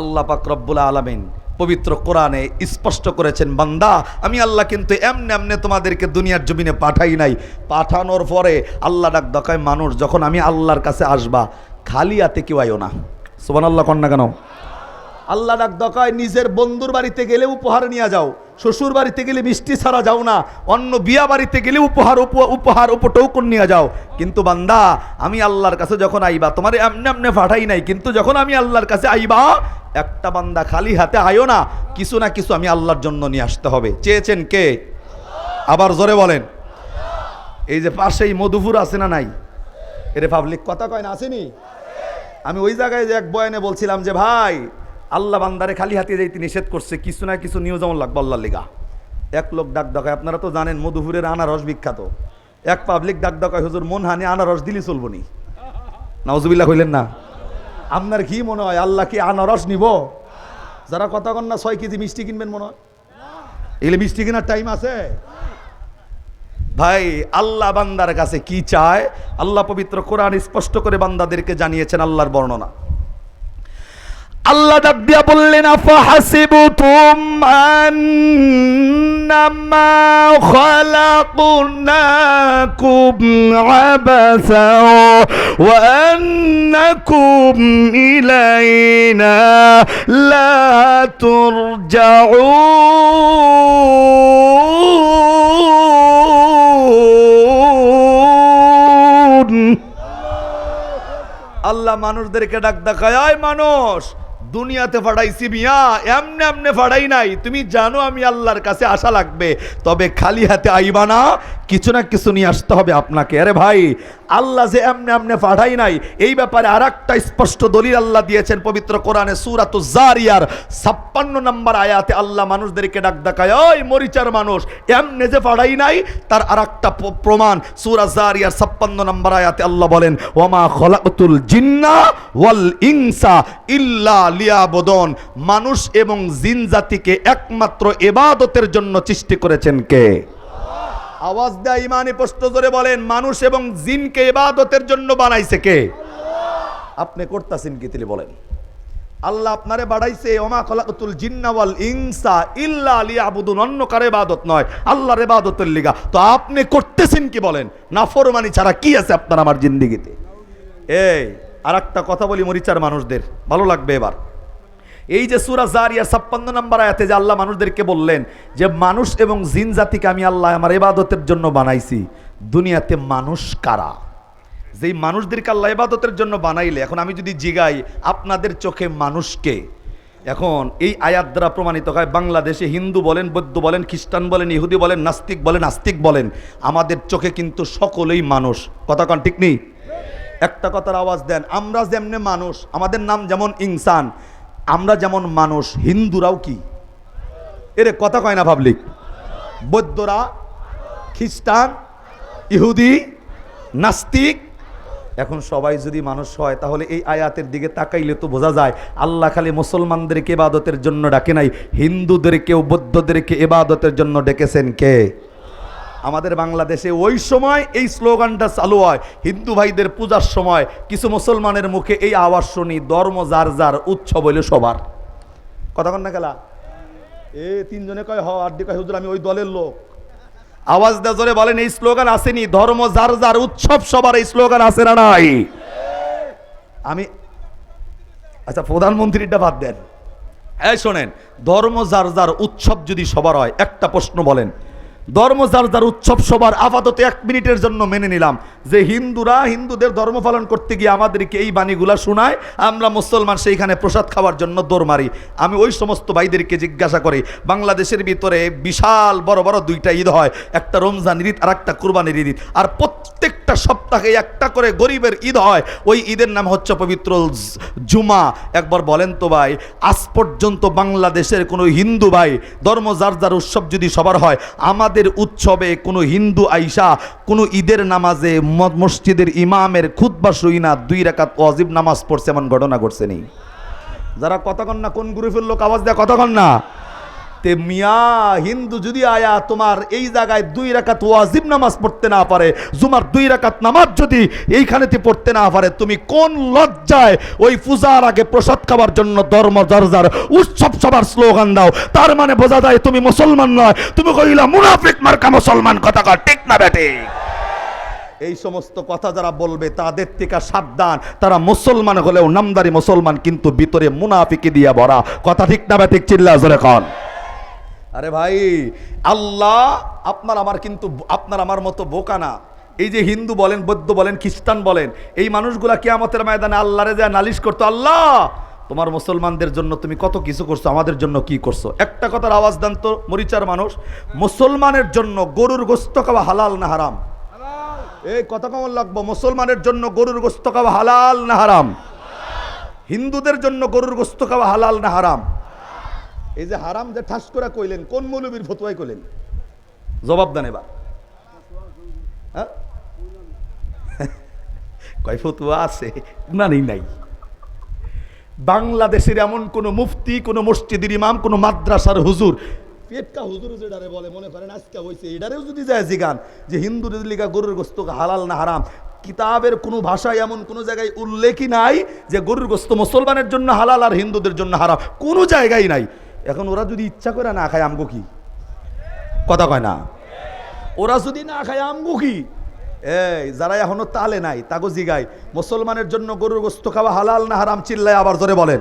আল্লাহ পাক রব্বুল আলামিন পবিত্র কোরআনে স্পষ্ট করেছেন, বান্দা আমি আল্লাহ কিন্তু এমনে তোমাদেরকে দুনিয়ার জমিনে পাঠাই নাই। পাঠানোর পরে আল্লাহ ডাক দেখায়, মানুষ যখন আমি আল্লাহর কাছে আসবা খালি হাতে কেউ আইও না। সুবহানাল্লাহ কন না কেন? আল্লাহ ডাক দেখায় নিজের বন্ধুর বাড়িতে গেলে উপহার নিয়ে যাও, শ্বশুর বাড়িতে গেলে মিষ্টি ছাড়া যাও না, অন্য বিয়া বাড়িতে গেলে উপহার উপটৌকন নিয়ে যাও। কিন্তু বান্দা, আমি আল্লাহর কাছে যখন আইবা, তোমার এমনি এমনি পাঠাই নাই, কিন্তু যখন আমি আল্লাহর কাছে আইবা, একটা বান্দা খালি হাতে আয়ো না, কিছু না কিছু আমি আল্লাহর জন্য নিয়ে আসতে হবে। চেয়েছেন কে? আবার জোরে বলেন। এই যে পাশেই মধুপুর আছে না নাই? এরে পাবলিক কথা কয় না, আসেনি? আমি ওই জায়গায় যে এক বয়ানে বলছিলাম যে ভাই, আল্লাহ বান্দারে খালি হাতে যাইতে নিষেধ করছে, কিছু না কিছু নিয়ে যেমন লাগবে আল্লাহর লিগা। এক লোক ডাক ডাকায়, আপনারা তো জানেন মধুপুরের আনারস বিখ্যাত। এক পাবলিক ডাক ডাকায়, হুজুর মন হানি আনারস দিলি চলবো নি? নাউজুবিল্লাহ কইলেন না? আপনার কি মনে হয় আল্লাহ কি আনারস নিব? যারা কথা কন না 6 কেজি মিষ্টি কিনবেন মনে হয়? এগুলো মিষ্টি কেনার টাইম আছে? ভাই, আল্লাহ বান্দার কাছে কি চায়? আল্লাহ পবিত্র কোরআন স্পষ্ট করে বান্দাদেরকে জানিয়েছেন আল্লাহর বর্ণনা। আল্লাহ ডাক দিয়া বললেন, আফাহাসিবতুম আন্নামা খালাকনাকুম আবাসা ওয়া আন্নাকুম ইলাইনা লা তুরজাউন। আল্লাহ মানুষদেরকে ডাক দেখায়, আয় মানুষ, দুনিয়াতে ফাড়াইছি মিয়া, এমনে এমনে ফাড়াই নাই। তুমি জানো আমি আল্লাহর কাছে আসা লাগবে, তবে খালি হাতে আইবা না, কিছু না কিছু নিয়ে আসতে হবে আপনাকে। আরে ভাই, আল্লাহ যে এমনে এমনে ফাড়াই নাই, এই ব্যাপারে আর একটা স্পষ্ট দলিল আল্লাহ দিয়েছেন পবিত্র কোরআনে সূরাতুজ জারিয়ার 56 নম্বর আয়াতে। আল্লাহ মানুষদেরকে ডাক দেখায়, ওই মরিচার মানুষ, এমনে যে ফাড়াই নাই, তার আর একটা প্রমাণ সূরা জারিয়ার 56 নম্বর আয়াতে আল্লাহ বলেন, ওয়ামা খলাকতুল জিন্না ওয়াল ইনসা ইল্লা লিয়াবুদুন। মানুষ এবং জিন জাতিকে একমাত্র ইবাদতের জন্য সৃষ্টি করেছেন কে? আওয়াজ দেয় ইমানি প্রশ্ন জোরে বলেন, মানুষ এবং জিনকে ইবাদতের জন্য বানাইছে কে? আপনি করতেছেন কি তিনি বলেন? আল্লাহ আপনারে বাড়াইছে, ওমা খলাকতুল জিন্না ওয়াল ইনসা ইল্লা লিয়াবুদুন, অন্য কারো ইবাদত নয়, আল্লাহর ইবাদতের লিগা। তো আপনি করতেছেন কি বলেন? নাফরমানি ছাড়া কি আছে আপনার আমার জিন্দেগিতে? এই আর একটা কথা বলি মরিচার মানুষদের, ভালো লাগবে এবার। এই যে সূরা জারিয়ার 56 নম্বর আয়াতে যে আল্লাহ মানুষদেরকে বললেন যে মানুষ এবং জিন জাতিকে আমি আল্লাহ আমার ইবাদতের জন্য বানাইছি, দুনিয়াতে মানুষ কারা? যেই মানুষদেরকে আল্লাহ ইবাদতের জন্য বানাইলে, এখন আমি যদি জিগাই আপনাদের চোখে মানুষকে, এখন এই আয়াত দ্বারা প্রমাণিত হয় বাংলাদেশে হিন্দু বলেন, বৌদ্ধ বলেন, খ্রিস্টান বলেন, ইহুদি বলেন, নাস্তিক বলেন, আস্তিক বলেন, আমাদের চোখে কিন্তু সকলেই মানুষ। কথা কন ঠিক নেই? একটা কথার আওয়াজ দেন। আমরা যেমনে মানুষ, আমাদের নাম যেমন ইনসান, আমরা যেমন মানুষ, হিন্দুরাও কি? এরে কথা কয় না পাবলিক? বৌদ্ধরা, খ্রিস্টান, ইহুদি, নাস্তিক, এখন সবাই যদি মানুষ হয়, তাহলে এই আয়াতের দিকে তাকাইলে তো বোঝা যায় আল্লাহ খালি মুসলমানদেরকে ইবাদতের জন্য ডাকে নাই, হিন্দুদেরকেও বৌদ্ধদেরকে ইবাদতের জন্য ডেকেছেন কে? আমাদের বাংলাদেশে ওই সময় এই স্লোগানটা চালু হয়, হিন্দু ভাইদের পূজার সময় কিছু মুসলমানের মুখে এই আওয়াজ শুনি, ধর্ম যার যার, উৎসব হইল সবার। কথা কন না খেলা? তিনজনে কয় হ, আর কয় হুজুর আমি ওই দলের লোক। আওয়াজ দা জোরে বলেন, এই স্লোগান আসেনি? ধর্ম যার যার, উৎসব সবার, এই স্লোগান আছে না নাই? আমি আচ্ছা প্রধানমন্ত্রীটা বাদ দেন, এই শোনেন, ধর্ম যার যার, উৎসব যদি সবার হয়, একটা প্রশ্ন বলেন, ধর্ম যার যার, উৎসব সবার, আপাতত 1 মিনিটের জন্য মেনে নিলাম যে হিন্দুরা হিন্দুদের ধর্ম পালন করতে গিয়ে আমাদেরকে এই বাণীগুলা শোনায়, আমরা মুসলমান সেইখানে প্রসাদ খাওয়ার জন্য দৌড় মারি। আমি ওই সমস্ত ভাইদেরকে জিজ্ঞাসা করি, বাংলাদেশের ভিতরে বিশাল বড় বড় 2টা ঈদ হয়, একটা রমজানের ঈদ আর একটা কুরবানির ঈদ, আর প্রত্যেকটা সপ্তাহে একটা করে গরিবের ঈদ হয়। ওই ঈদের নাম হচ্ছে পবিত্র জুমা। একবার বলেন তো ভাই, আজ পর্যন্ত বাংলাদেশের কোনো হিন্দু ভাই, ধর্ম যার যার, উৎসব যদি সবার হয়, আমাদের উৎসবে কোনো হিন্দু আইসা কোনো ঈদের নামাজে মসজিদের ইমামের খুতবা শুই না 2 রাকাত ওয়াজিব নামাজ পড়ছে, এমন ঘটনা ঘটছে নি? যারা কতক্ষণ না কোন গ্রুপের লোক আওয়াজ দেয় কতক্ষণ না? তে মিয়া, হিন্দু যদি আয়া তোমার এই জায়গায় 2 রাকাত ওয়াজিব নামাজ পড়তে না পারে, জুমার 2 রাকাত নামাজ যদি এইখানেতে পড়তে না পারে, তুমি কোন লজ্জায় ওই পূজার আগে প্রসাদ খাওয়ার জন্য ধর্ম যার যার, উৎসব সবার স্লোগান দাও? তার মানে বোঝা যায় তুমি মুসলমান নয়, তুমি কইলা মুনাফিক মার্কা মুসলমান। কথা কর ঠিক না বেটে? এই সমস্ত কথা যারা বলবে তাদের থেকে সাবধান, তারা মুসলমান হলেও নামদারি মুসলমান, কিন্তু ভিতরে মুনাফিকি দিয়া ভরা। কথা ঠিক না বেঠিক? চিল্লা জোরে কন। আরে ভাই, আল্লাহ আপনার আমার মতো বোকা না। এই যে হিন্দু বলেন, বৌদ্ধ বলেন, খ্রিস্টান বলেন, এই মানুষগুলা কিয়ামতের ময়দানে আল্লাহরে যা নালিশ করতো, আল্লাহ তোমার মুসলমানদের জন্য তুমি কত কিছু করছো, আমাদের জন্য কি করছো? একটা কথার আওয়াজ দেন তো মরিচার মানুষ, মুসলমানের জন্য গরুর গোশত খাওয়া হালাল না হারাম? এই কথা কেমন লাগবো? মুসলমানের জন্য গরুর গোশত খাওয়া হালাল না হারাম? হিন্দুদের জন্য গরুর গোশত খাওয়া হালাল না হারাম? এই যে হারাম যে ঠাস করে কইলেন, কোন মৌলবীর ফতোয়ায় কইলেন? জবাব দেন এবার। হ্যাঁ, কয় ফতোয়া আছে? নাই। বাংলাদেশের এমন কোন মুফতি, কোন মসজিদের ইমাম, কোন মাদ্রাসার হুজুর, পেটকা হুজুর যেটারে বলে, মনে করেন আজকে হইছে, এটারেও যদি যায় জিগান যে হিন্দুদের লিগা গরুর গোশত হালাল না হারাম, কিতাবের কোনো ভাষায় এমন কোনো জায়গায় উল্লেখই নাই যে গরুর গোশত মুসলমানের জন্য হালাল আর হিন্দুদের জন্য হারাম, কোনো জায়গায় নাই। এখন ওরা যদি ইচ্ছা করে না খায়, আমগো কি? কথা কয় না? ওরা যদি না খায়, আমগো কি? এই যারা এখনো তালে নাই তাগো জিগায়, মুসলমানের জন্য গরুর গোশত খাওয়া হালাল না হারাম? চিল্লায় আবার জোরে বলেন।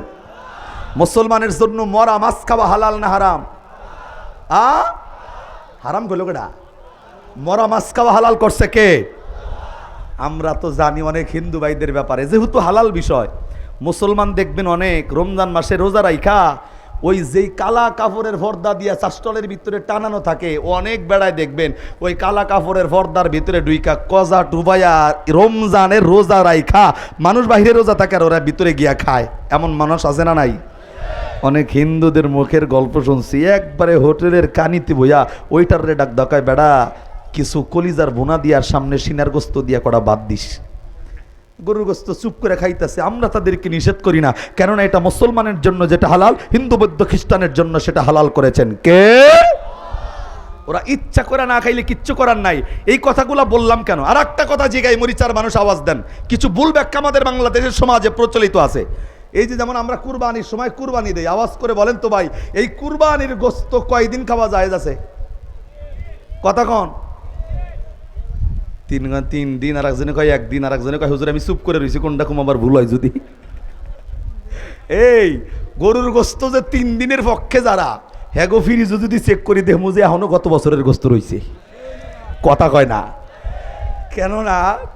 মুসলমানের জন্য মরা মাছ খাওয়া হালাল না হারাম? হারাম কইল কেডা? মরা মাছ খাওয়া হালাল করছে কে? আমরা তো জানি অনেক হিন্দু ভাইদের ব্যাপারে, যেহেতু হালাল বিষয়। মুসলমান দেখবেন অনেক রমজান মাসে রোজা রাইখা ওই যেই কালা কাপড়ের পর্দা দিয়া চাষটলের ভিতরে টানানো থাকে, অনেক বেড়ায় দেখবেন ওই কালা কাপড়ের পর্দার ভিতরে ডুইকা কজা ডুবাইয়া রমজানের রোজা রাইখা মানুষ বাহিরে রোজা থাকে আর ওরা ভিতরে গিয়া খায়। এমন মানুষ আছে না নাই? অনেক হিন্দুদের মুখের গল্প শুনছি, একবারে হোটেলের কানিতে বইয়া ওইটার রে ডাক ডাকায়, বেড়া কিছু কলিজার বোনা দিয়ার সামনে সিনার গোস্ত দিয়া করা বাদ দিস। গরুর গোস্ত চুপ করে খাইতেছে, আমরা তাদেরকে নিষেধ করি না, কেননা এটা মুসলমানের জন্য যেটা হালাল, হিন্দু বৌদ্ধ খ্রিস্টানের জন্য সেটা হালাল করেছেন কে? ওরা ইচ্ছা করে না খাইলে কিচ্ছু করার নাই। এই কথাগুলা বললাম কেন? আর একটা কথা জিগাই, মরিচার মানুষ আওয়াজ দেন। কিছু ভুল ব্যাখ্যা আমাদের বাংলাদেশের সমাজে প্রচলিত আছে। এই যে যেমন আমরা কুরবানির সময় কুরবানি দেই, আওয়াজ করে বলেন তো ভাই, এই কুরবানির গোস্ত কয়দিন খাওয়া জায়েজ আছে? কথা কন? 3 দিন, আর একজনে কয় 1 দিন, আর একজনে কয় হুজুর আমি চুপ করে রয়েছি, কোনটা কম আবার ভুল হয় যদি। এই গরুর গোস্ত যে 3 দিনের পক্ষে যারা, হ্যাগো ফ্রিজ যদি চেক করি দেখবো যে এখনো গত বছরের গোস্ত রয়েছে। কথা কয় না?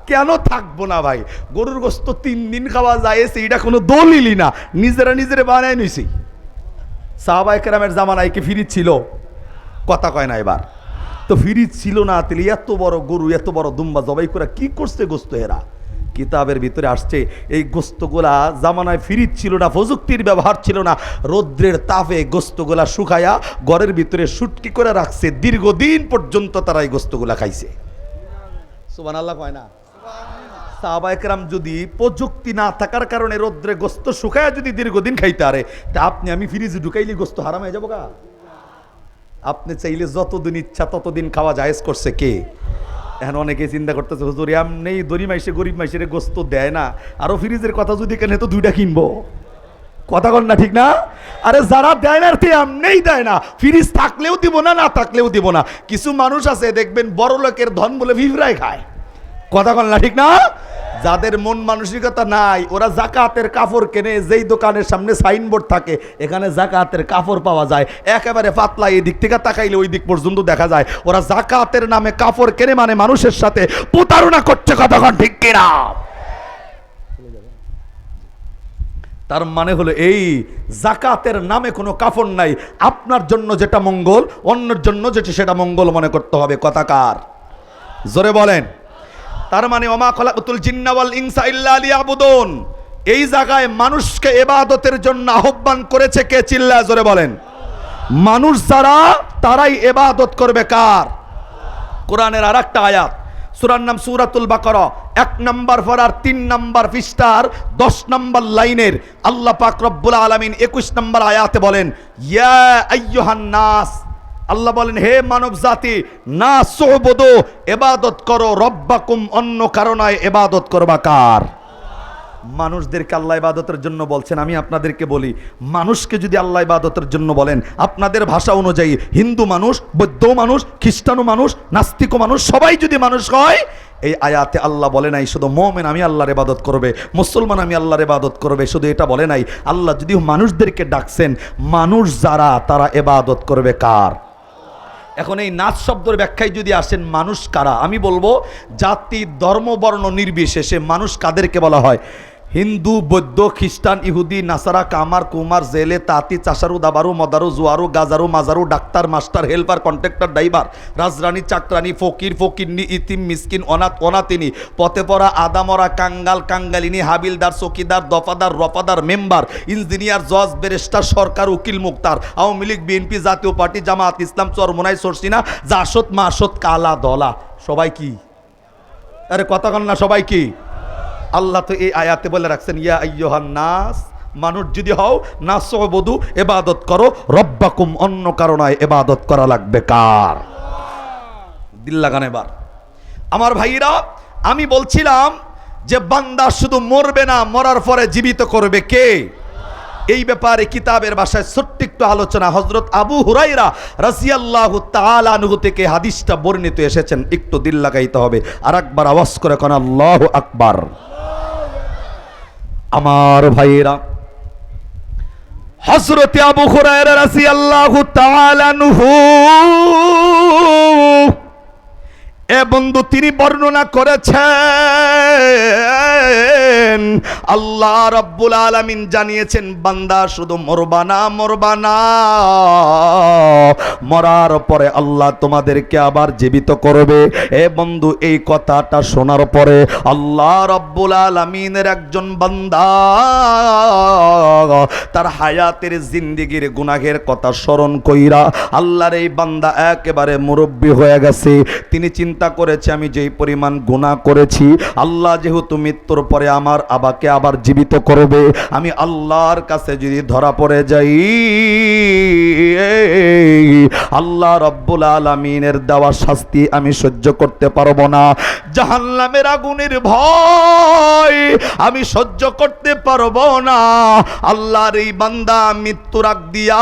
কেন থাকবো না ভাই? গরুর গোস্ত 3 দিন খাওয়া যায়, এটা কোনো দলিলই না, নিজেরা বানায় নিছি। সাহাবায়ে কেরামের জামানায় কি ফ্রিজ ছিল? কথা কয় না এবার? তো ফ্রিজ ছিল না, তাহলে এত বড় গরু, এত বড় দুম্বা জবাই করে কি করছে গোস্ত এরা? কিতাবের ভিতরে আসছে এই গোস্তগুলা জামানায় ফ্রিজ ছিল না, প্রযুক্তির ব্যবহার ছিল না, রৌদ্রের তাপে গোস্তগুলা শুকায়া ঘরের ভিতরে শুটকি করে রাখছে, দীর্ঘদিন পর্যন্ত তারা এই গোস্তগুলা খাইছে। সুবহানাল্লাহ কয় না? সাহাবায়ে কেরাম যদি প্রযুক্তি না থাকার কারণে রৌদ্রে গোস্ত শুকায়া যদি দীর্ঘদিন খাইতে পারে, তা আপনি আমি ফ্রিজে ঢুকাইলে গোস্ত হারাম হয়ে যাবো গা? আপনি চাইলে যতদিন ইচ্ছা ততদিন খাওয়া জায়েজ করছে কে? এখন অনেকে চিন্তা করতেছে হুজুর এমনি দরি মাইসে গরিব মাইসের গোস্ত দেয় না, আরো ফ্রিজের কথা যদি কেন তো 2টা কিনবো। কথা কন না, ঠিক না? আরে যারা দেয় না এমনিই দেয় না, ফ্রিজ থাকলেও দিব না, না থাকলেও দিব না। কিছু মানুষ আছে দেখবেন বড় লোকের ধন বলে ফিফরাই খায়। কথা কন না, ঠিক না? যাদের মন মানসিকতা নাই, ওরা জাকাতের কাপড় কেনে, যেই দোকানের সামনে সাইনবোর্ড থাকে এখানে জাকাতের কাপড় পাওয়া যায়, একেবারে পাতলা, এই দিক থেকে তাকাইলে ওই দিক পর্যন্ত দেখা যায়। ওরা জাকাতের নামে কাপড় কেনে, মানে মানুষের সাথে প্রতারণা করছে। কথা কন ঠিক কিনা? তার মানে হলো এই জাকাতের নামে কোনো কাফন নাই। আপনার জন্য যেটা মঙ্গল, অন্যের জন্য যেটা সেটা মঙ্গল মনে করতে হবে। কথাকার জোরে বলেন। তার মানে ওমা খলাকতুল জিন্না ওয়াল ইনসা ইল্লা লিয়াবুদুন, এই জায়গায় মানুষকে ইবাদতের জন্য আহ্বান করেছে কে? চিল্লা জোরে বলেন। মানুষ যারা তারাই ইবাদত করবে কার? কোরআনের আরেকটা আয়াত, সূরার নাম সূরাতুল বাকারা, 1 নম্বর পারার 3 নম্বর পৃষ্ঠার 10 নম্বর লাইনের আল্লাহ পাক রব্বুল আলামিন 21 নম্বর আয়াতে বলেন, ইয়া আইয়ুহান নাস, আল্লাহ বলেন হে মানব জাতি, না সুবুদু, ইবাদত করো, রব্বাকুম, অন্য কারণে ইবাদত করবা কার? মানুষদেরকে আল্লাহ ইবাদতের জন্য বলছেন। আমি আপনাদেরকে বলি, মানুষকে যদি আল্লাহ ইবাদতের জন্য বলেন, আপনাদের ভাষা অনুযায়ী হিন্দু মানুষ, বৌদ্ধ মানুষ, খ্রিস্টানও মানুষ, নাস্তিকও মানুষ, সবাই যদি মানুষ হয়, এই আয়াতে আল্লাহ বলে নাই শুধু মুমিন আমি আল্লাহর ইবাদত করবে, মুসলমান আমি আল্লাহর ইবাদত করবে, শুধু এটা বলে নাই। আল্লাহ যদি মানুষদেরকে ডাকছেন, মানুষ যারা তারা ইবাদত করবে কার? এখন এই নাচ শব্দের ব্যাখ্যায় যদি আসেন মানুষ কারা, আমি বলবো জাতি ধর্ম বর্ণ নির্বিশেষে মানুষ কাদেরকে বলা হয়? হিন্দু, বৌদ্ধ, খ্রিস্টান, ইহুদি, নাসারা, কামার, কুমার, জেলে, তাঁতি, চাষারু, দাবারু, মদারু, জুয়ারু, গাজারু, মাজারু, doctor, master, helper, contractor, driver, রাজরানী, চাকরানি, ফকির, ফকিরনি, ইতিম, মিসকিন, অনাথ, অনাথিনী, পথে পড়া, আদামরা, কাঙ্গাল, কাঙ্গালিনী, হাবিলদার, চকিদার, দফাদার, রফাদার, মেম্বার, ইঞ্জিনিয়ার, জজ, ব্যারিস্টার, সরকার, উকিল, মুক্তার, আওয়ামী লীগ, বিএনপি, জাতীয় পার্টি, জামাত ইসলাম, চরমোনাই, সরসিনা, জাসদ, মাসদ, কালা, দলা, সবাই কি? আরে কথা কন না, সবাই কি? আল্লাহ তো এই আয়াতে বলে রাখছেন, ইয়া আইয়ুহান নাস, মানুষ যদি হও নাসউবুদু, ইবাদত করো রব্বাকুম, অন্য কারণে ইবাদত করা লাগবে কার? দিল লাগান এবার আমার ভাইরা। আমি বলছিলাম যে বান্দা শুধু মরবে না, মরার পরে জীবিত করবে কে? এই ব্যাপারে কিতাবের ভাষায় ছোট্ট একটু আলোচনা। হযরত আবু হুরায়রা রাদিয়াল্লাহু তাআলা আনহু থেকে হাদিসটা বর্ণিত এসেছেন, একটু দিল লাগাইতে হবে। আরেকবার আওয়াজ করে কোন আল্লাহু আকবার। আমার ভাইয়েরা, হযরত আবু হুরায়রা রাদিয়াল্লাহু তাআলা আনহু, এ বন্ধু তিনি বর্ণনা করেছেন, আল্লাহ রাব্বুল আলামিন জানিয়েছেন বান্দা শুধু মরবা না, মরবা না, মরার পরে আল্লাহ তোমাদেরকে আবার জীবিত করবে। এ বন্ধু এই কথাটা শোনার পরে আল্লাহ রাব্বুল আলামিনের একজন বান্দা তার হায়াতের জিন্দেগির গুনাহের কথা স্মরণ কইরা, আল্লাহর এই বান্দা একেবারে মুরব্বী হয়ে গেছে, তিনি চিন্তা করেছে আমি যেই পরিমাণ গুনাহ করেছি, আল্লাহ যেহেতু মৃত্যুর পরে আমার আবাকে আবার জীবিত করবে, আমি আল্লাহর কাছে যদি ধরা পড়ে যাই, আল্লাহ রাব্বুল আলামিনের দেওয়া শাস্তি আমি সহ্য করতে পারবো না, জাহান্নামের আগুনের ভয় আমি সহ্য করতে পারবো না। আল্লাহর এই বান্দা মৃত্যুর আগ দিয়া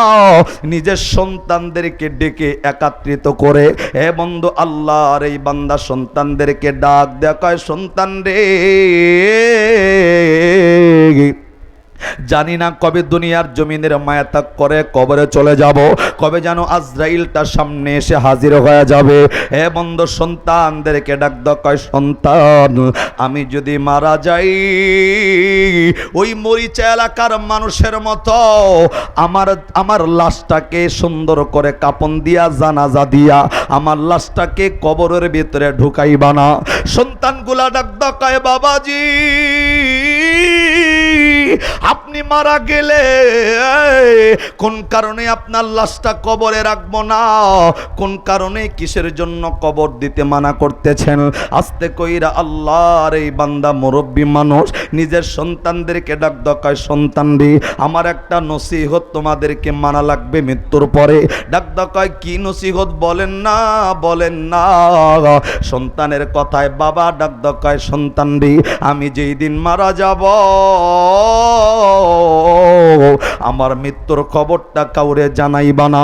নিজের সন্তানদেরকে ডেকে একত্রিত করে, এ বন্ধু আল্লাহর এই বান্দা সন্তানদেরকে ডাক দেয়া কয়, সন্তান রে, জানি না কবে দুনিয়ার জমিনের মায়া ত্যাগ করে কবরে চলে যাব, কবে যেন আজরাইলটা সামনে এসে হাজির হয়ে যাবে। হে বন্ধু সন্তানদেরকে ডাক দাও, কয় সন্তান আমি যদি মারা যাই, ওই মরিচা এলাকার মানুষের মতো আমার লাশটাকে সুন্দর করে কাপন দিয়া, জানাজা দিয়া আমার লাশটাকে কবরের ভিতরে ঢুকাইবা না। সন্তানগুলা ডাক দাও, কয় বাবাজি আপনি মারা গেলে কোন কারণে আপনার লাশটা কবরে রাখবো না, কোন কারণে কিসের জন্য কবর দিতে মানা করতেছেন? আস্তে কইরা আল্লাহর এই বান্দা মুরব্বী মানুষ নিজের সন্তানদেরকে ডাক দাও, কয় সন্তান রে, আমার একটা নসিহত তোমাদেরকে মানা লাগবে মৃত্যুর পরে। ডাক দাও, কয় কি নসিহত? বলেন না, বলেন না। সন্তানের কথায় বাবা ডাক দাও, কয় সন্তান রে, আমি যেই দিন মারা যাব আমার মৃত্যুর খবরটা কাউরে জানাইবা না,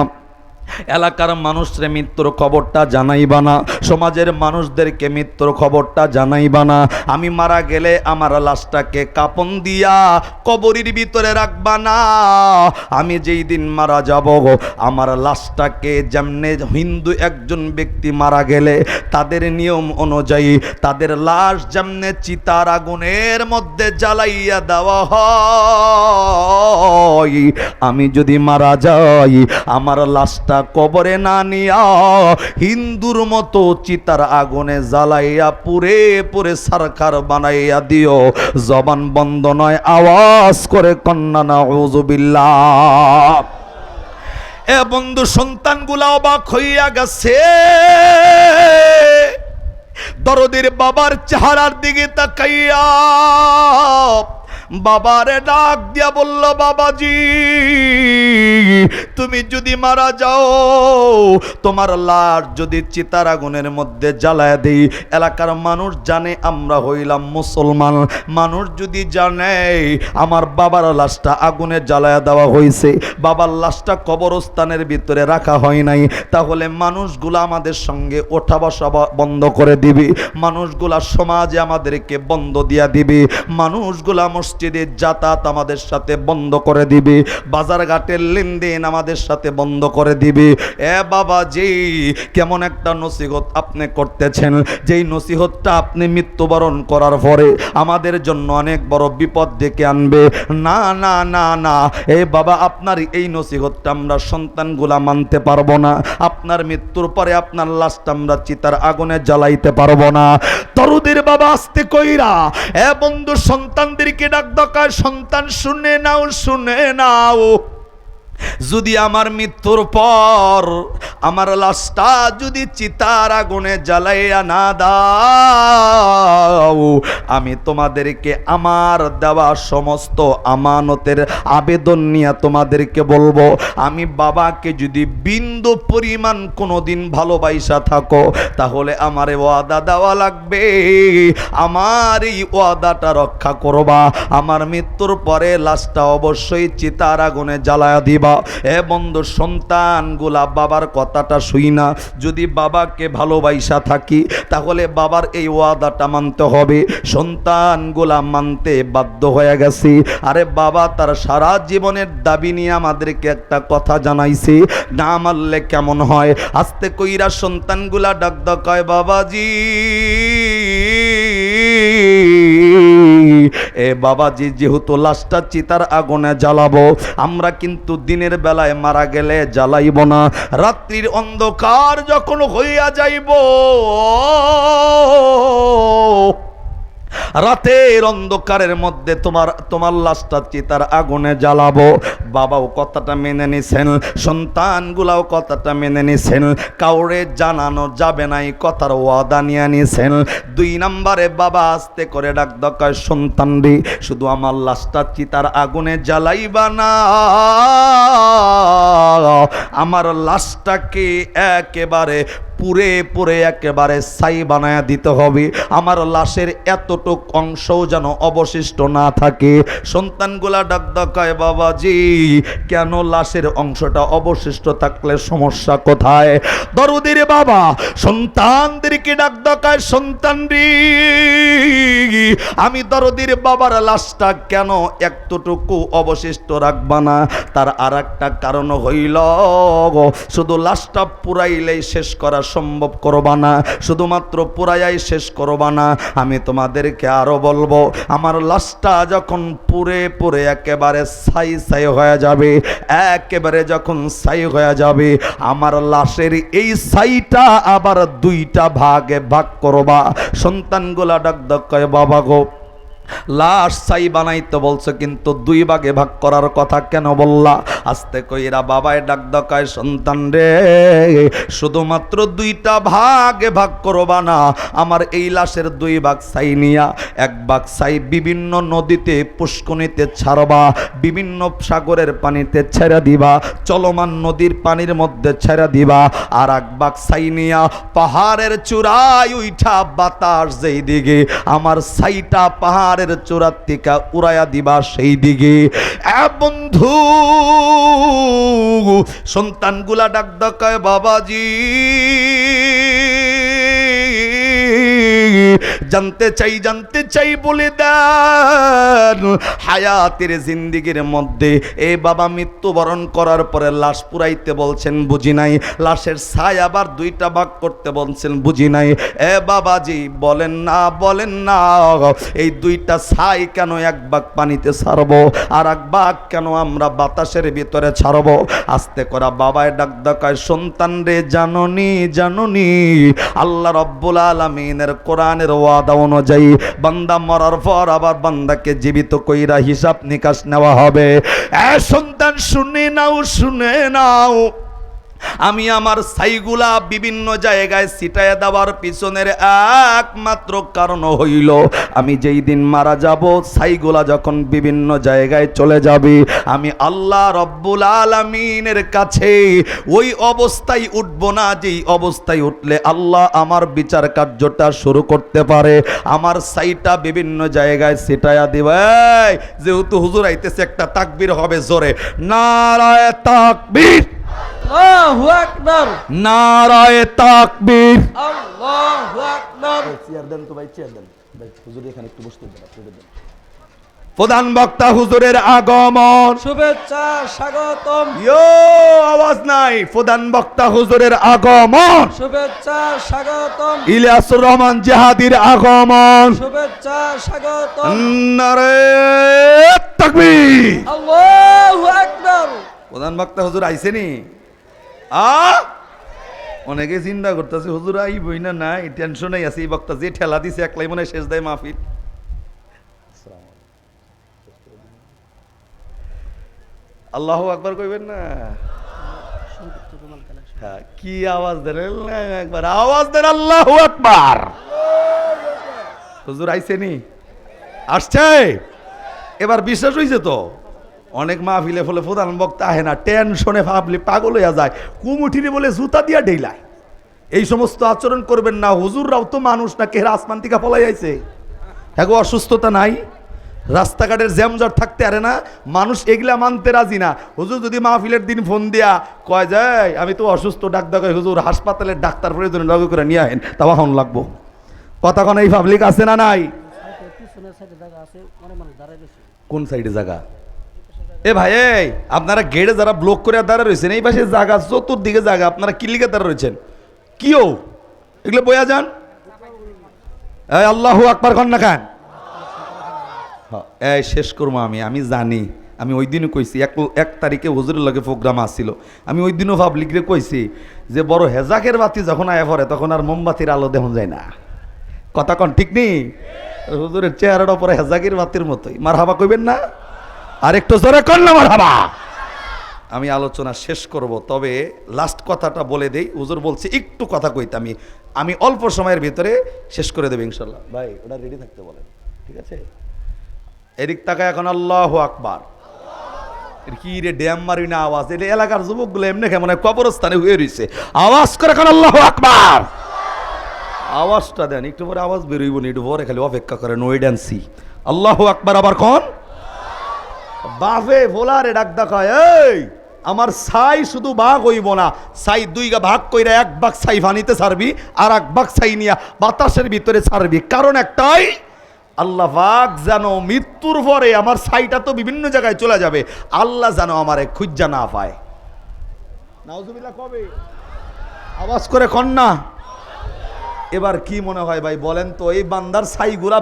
এলাকার মানুষরে মৃত্যুর খবরটা জানাইবা না, সমাজের মানুষদেরকে মৃত্যুর খবরটা জানাইবা না। আমি মারা গেলে আমার লাশটাকে কাপন দিয়া কবরের ভিতরে রাখবা না। আমি যেই দিন মারা যাব আমার লাশটাকে, যেমনে হিন্দু একজন ব্যক্তি মারা গেলে তাদের নিয়ম অনুযায়ী তাদের লাশ যেমনে চিতার আগুনের মধ্যে জ্বালাইয়া দেওয়া হয়, আমি যদি মারা যাই আমার লাশটা কবরে না নিয়া হিন্দুর মতো চিতার আগুনে জ্বালাইয়া পুরে পুরে সারখার বানাইয়া দিও। জবান বন্ধ নয়, আওয়াজ করে কন্যা নাউযুবিল্লাহ। এ বন্ধু সন্তানগুলা অবাক হইয়া গেছে, দরদের বাবার চেহারার দিকে তাকাইয়া বাবারে ডাক দিয়া বলল, বাবাজি তুমি যদি মারা যাও, তোমার লাশ যদি চিতার আগুনের মধ্যে জ্বালায় দেই, এলাকার মানুষ জানে আমরা হইলাম মুসলমান, মানুষ যদি জানে আমার বাবার লাশটা আগুনে জ্বালায় দেওয়া হয়েছে, বাবার লাশটা কবরস্থানের ভিতরে রাখা হয় নাই, তাহলে মানুষগুলা আমাদের সঙ্গে ওঠা বসা বন্ধ করে দিবে, মানুষগুলা সমাজে আমাদেরকে বন্ধ দিয়া দিবে, মানুষগুলা মসজিদে যাতায়াত আমাদের সাথে বন্ধ করে দিবে, বাজার ঘাটে টাকার লেনদেন আমাদের সাথে বন্ধ করে দিবে। এ বাবাজি, কেমন একটা নসিহত আপনি করতেছেন, যেই নসিহতটা আপনি মৃত্যুবরণ করার পরে আমাদের জন্য অনেক বড় বিপদ ডেকে আনবে। না না না না, এ বাবা, আপনার এই নসিহতটা আমরা সন্তানগুলা মানতে পারবো না। আপনার মৃত্যুর পরে আপনার লাশটা আমরা চিতার আগুনে জ্বালাইতে পারবো না। তরুদের বাবা আস্তে কইরা এ বন্ধু সন্তানদেরকে ডাক দকায়, সন্তান শুনে নাও, শুনে নাও, যদি আমার মৃত্যুর পর আমার লাশটা যদি চিতার আগুনে জ্বালাইয়া না দাও, আমি তোমাদেরকে আমার দেওয়া সমস্ত আমানতের আবেদন নিয়ে তোমাদেরকে বলবো, আমি বাবাকে যদি বিন্দু পরিমাণ কোনোদিন ভালোবাসা থাকো, তাহলে আমারে ওয়াদা দেওয়া লাগবে, আমার এই ওয়াদাটা রক্ষা করবা, আমার মৃত্যুর পরে লাশটা অবশ্যই চিতার আগুনে জ্বালায়া দিবা। এ বন্ধু, সন্তানগুলা বাবার কথাটা শুই না, যদি বাবাকে ভালোবাসা থাকি তাহলে বাবার এই ওয়াদাটা মানতে হবে। সন্তানগুলা মানতে বাধ্য হয়ে গেছে। আরে বাবা তার সারা জীবনের দাবি নিয়ে আমাদেরকে একটা কথা জানাইছে, না মানলে কেমন হয়। আস্তে কইরা সন্তানগুলা ডাক কয়, বাবাজি এ বাবাজি, যেহেতু লাশটা চিতার আগুনে জ্বালাবো, আমরা কিন্তু দিনের বেলায় মারা গেলে জ্বালাইব না, রাত্রির অন্ধকার যখন হইয়া যাইব, রাতের অন্ধকারের মধ্যে তোমার লাশটা চিতার আগুনে জ্বালাবো। বাবাও কথাটা মেনে নিছেন, সন্তানগুলাও কথাটা মেনে নিছেন, কাউরে জানানো যাবে না এই কথার ওয়াদা নিয়ে নিছেন। 2 নম্বরে বাবা আস্তে করে ডাক দকায়, সন্তান রে, শুধু আমার লাশটা চিতার আগুনে জ্বালাইবা না, আমার লাশটাকে একেবারে পুরে পুরে একেবারে ছাই বানায়া দিতে হবে, আমার লাশের এতটুক অংশও যেন অবশিষ্ট না থাকে। সন্তানগুলা ডাক ডাকায়, বাবাজি কেন লাশের অংশটা অবশিষ্ট থাকলে সমস্যা কোথায়? দরুদের বাবা সন্তানদেরকে ডাক ডাকায়, সন্তান রে, আমি দরদির বাবার লাশটা কেন এতটুকু অবশিষ্ট রাখবা না? তার আর একটা কারণ হইল, শুধু লাশটা পুরাইলেই শেষ করা সম্ভব করবা না, শুধুমাত্র পুরাইয়াই শেষ করবা না, আমি তোমাদেরকে আরো বলবো, আমার লাশটা যখন পুরে পুরে একেবারে ছাই ছাই হয়ে যাবে, একেবারে যখন ছাই হয়ে যাবে, আমার লাশের এই ছাইটা আবার 2টা ভাগে ভাগ করবা। সন্তানগুলা ডাক ডাক কয়, বাবা গো, লাশ ছাই বানাইতে বলছো, কিন্তু 2 ভাগে ভাগ করার কথা কেন বললা? আস্তে কইরা বাবায় ডাক দকায়, সন্তান রে, শুধুমাত্র 2টা ভাগে ভাগ করবা না, আমার এই লাশের 2 ভাগ ছাই নিয়া 1 ভাগ ছাই বিভিন্ন নদীতে পুষ্করিণীতে ছাড়বা, বিভিন্ন সাগরের পানিতে ছেড়ে দিবা, চলমান নদীর পানির মধ্যে ছেড়ে দিবা, আর 1 ভাগ ছাই নিয়া পাহাড়ের চূড়ায় উঠা বাতাস যেই দিকে আমার ছাইটা পাহাড়ের চূড়ার থেকে উড়াইয়া দিবা সেই দিকে। বন্ধু সন্তানগুলা ডাক ডাকায়, বাবাজি জানতে চাই বলে দেন, হায়াতের জিন্দিগির মধ্যে এ বাবা মৃত্যুবরণ করার পরে লাশ পুরাইতে বলছেন, বুঝি নাই, লাশের ছাই আবার 2টা ভাগ করতে বলছেন, বুঝি নাই। এ বাবাজি বলেন না এই 2টা ছাই কেন 1 ভাগ পানিতে ছাড়বো আর 1 ভাগ কেন আমরা বাতাসের ভিতরে ছাড়বো? আস্তে করা বাবায় ডাক ডাকায়, সন্তান রে, জাননি আল্লাহ রাব্বুল আলামিনের কোরআনের ওয়াদা অনুযায়ী বান্দা মরার পর আবার বান্দাকে জীবিত কইরা হিসাব নিকাশ নেওয়া হবে। সন্তান শুনে নাও, আমি আমার ছাইগুলা বিভিন্ন জায়গায় ছিটায় দেওয়ার পিছনের একমাত্র কারণ হইল, আমি যেই দিন মারা যাব, ছাইগুলা যখন বিভিন্ন জায়গায় চলে যাবে, আমি আল্লাহ রব্বুল আলামিনের কাছে ওই অবস্থায় উঠব না, যেই অবস্থায় উঠলে আল্লাহ আমার বিচার কার্যটা শুরু করতে পারে। আমার ছাইটা বিভিন্ন জায়গায় ছিটায়া দিবে। যেহেতু হুজুর আইতেছে, একটা তাকবীর হবে জোরে, নারায়ে তাকবীর,
আল্লাহু আকবার,
নারায়ে তাকবীর।
আল্লাহু আকবার।
চেয়ার দেন তো ভাই, চেয়ার দেন ভাই, হুজুর এখানে একটু বসতে দেন, আপনাদের দেন। প্রধান বক্তা হুজুরের আগমন।
শুভেচ্ছা স্বাগতম।
ইয়ো আওয়াজ নাই। প্রধান বক্তা হুজুরের আগমন।
শুভেচ্ছা স্বাগতম।
ইলিয়াসুর রহমান জিহাদির আগমন।
শুভেচ্ছা স্বাগতম।
নারে তাকবীর।
আল্লাহু আকবার।
প্রধান বক্তা হুজুর আইছেনি? অনেকে চিন্তা করতেছে হুজুর আইবই না, নাই টেনশনেই আছে। এই বক্তা যে ঠেলা দিছে একলাই মনে হয় শেষ দেয় মাহফিল। আল্লাহু আকবার কইবেন না? হ্যাঁ, কি আওয়াজ দেন একবার, আওয়াজ দেন আল্লাহু আকবার। হুজুর আইছেনি? আসছে? এবার বিশ্বাস হইছে তো? অনেক মাহফিলে ফলে প্রধান বক্তা আহে না, টেনশনে ভাবলে পাগল হইয়া যায়, কুমুঠিরে বলে জুতা দিয়া ডেইলায়। এই সমস্ত আচরণ করবেন না। হুজুররাও তো মানুষ না, কে আসমান থেকে পলাই আইছে? হ্যাঁ, অসুস্থতা নাই, রাস্তাঘাটের জ্যামজট থাকতে আরে না, মানুষ এগুলা মানতে রাজি না। হুজুর যদি মাহফিলের দিন ফোন দিয়া কয় যায় আমি তো অসুস্থ, ডাক দেখায় হুজুর হাসপাতালের ডাক্তার প্রয়োজন লগে করে নিয়ে আহেন, তাও হন লাগবো। কথা কোন এই পাবলিক আছে না নাই? কোন সাইডে জায়গা? এ ভাই এই আপনারা গেটে যারা ব্লক করে দাঁড়া রয়েছেন, এই পাশে জায়গা, চতুর্দিকে জায়গা, আপনারা কিলিকে দাঁড়া রয়েছেন কিও? এগুলো বয়া যান। আল্লাহু আকবার কন না খান। এই শেষ করবো আমি জানি। আমি ওই দিনও কইছি, 1 তারিখে হুজুরের লগে প্রোগ্রাম আসছিল। আমি ওই দিনও পাবলিকরে কইছি যে বড় হেজাকের বাতি যখন আয়া পড়ে তখন আর মোমবাতির আলো দেখুন যায় না। কথা কন ঠিক নেই? হুজুরের চেহারাটা পরে হেজাকের বাতির মতোই। মারহাবা কইবেন না? আর একটু জোরে কর না মারহাবা। আমি আলোচনা শেষ করব, তবে লাস্ট কথাটা বলে দেই। হুজুর বলছে একটু কথা কইতে, আমি অল্প সময়ের ভিতরে শেষ করে দেব ইনশাল্লাহ। ভাই ওটা রেডি থাকতে বলেন, ঠিক আছে? এদিক তাকায় এখন আল্লাহু আকবার। কি রে ড্যাম মারি না আওয়াজ? এটা এলাকার যুবকগুলো এমনি কেমন কবরস্থানে হয়ে রয়েছে। আওয়াজ করে এখন আল্লাহু আকবার। আওয়াজটা দেন, একটু পরে আওয়াজ বেরোইব না, একটু পরে খালি অপেক্ষা করেন, ওয়েট অ্যান্ড সি। আল্লাহু আকবার আবার কোন বাফে ভোলারে ডাক দেখায়, এই আমার ছাই শুধু ভাগ হইব না, ছাই 2 ভাগ কইরা 1 ভাগ ছাই পানিতে ছাড়বি, আর 1 ভাগ ছাই নিয়া বাতাসের ভিতরে ছাড়বি। কারণ একটাই, আল্লাহ পাক যেন মৃত্যুর পরে আমার ছাইটা তো বিভিন্ন জায়গায় চলে যাবে, আল্লাহ যেন আমারে খুঁজা না পায়। নাউজুবিল্লাহ কবে? আওয়াজ করে কন্যা। এবার কি মনে হয় ভাই বলেন তো, এই বান্দার ছাইগুলা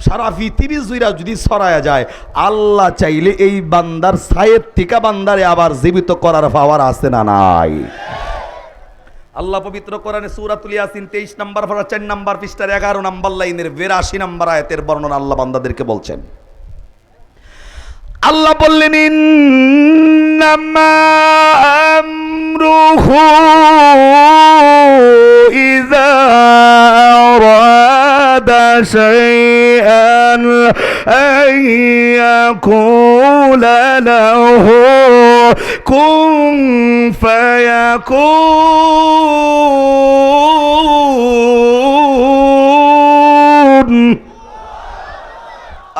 সারা পৃথিবী জুইরা যদি ছড়ায়া যায়, আল্লাহ চাইলে এই বান্দার ছাইয়ের থেকে বান্দারে আবার জীবিত করার পাওয়ার আছে না নাই? আল্লাহ পবিত্র কোরআনে সূরাতুল ইয়াসিন 23 নম্বর পারা 4 নম্বর পৃষ্ঠার 11 নম্বর লাইনের 82 নম্বর আয়াতের বর্ণনা আল্লাহ বান্দাদেরকে বলছেন। আল্লাহ বললেন, ইন্নামা আমরুহু ইযা আরাদা শাইআন আইয়াকুলা লাহু কুন ফায়াকুন।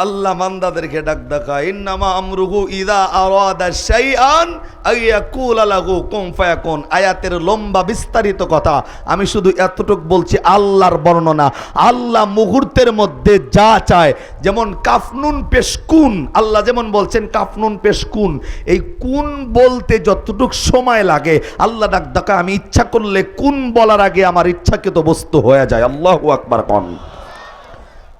আল্লাহ বান্দাদেরকে ডাক দেখায়, ইন্নামা আমরুহু ইযা আরাদা শাইআন আইয়াকুলা লাহু কুন ফায়াকুন। আয়াতের লম্বা বিস্তারিত কথা, আমি শুধু এতটুকু বলছি আল্লাহর বর্ণনা। আল্লাহ মুহূর্তের মধ্যে যা চায়, যেমন কাফনুন পেশকুন, আল্লাহ যেমন বলছেন কাফনুন পেশকুন, এই কুন বলতে যতটুক সময় লাগে, আল্লাহ ডাক দেখায় আমি ইচ্ছা করলে কুন বলার আগে আমার ইচ্ছাকৃত বস্তু হয়ে যায়। আল্লাহু আকবার কন।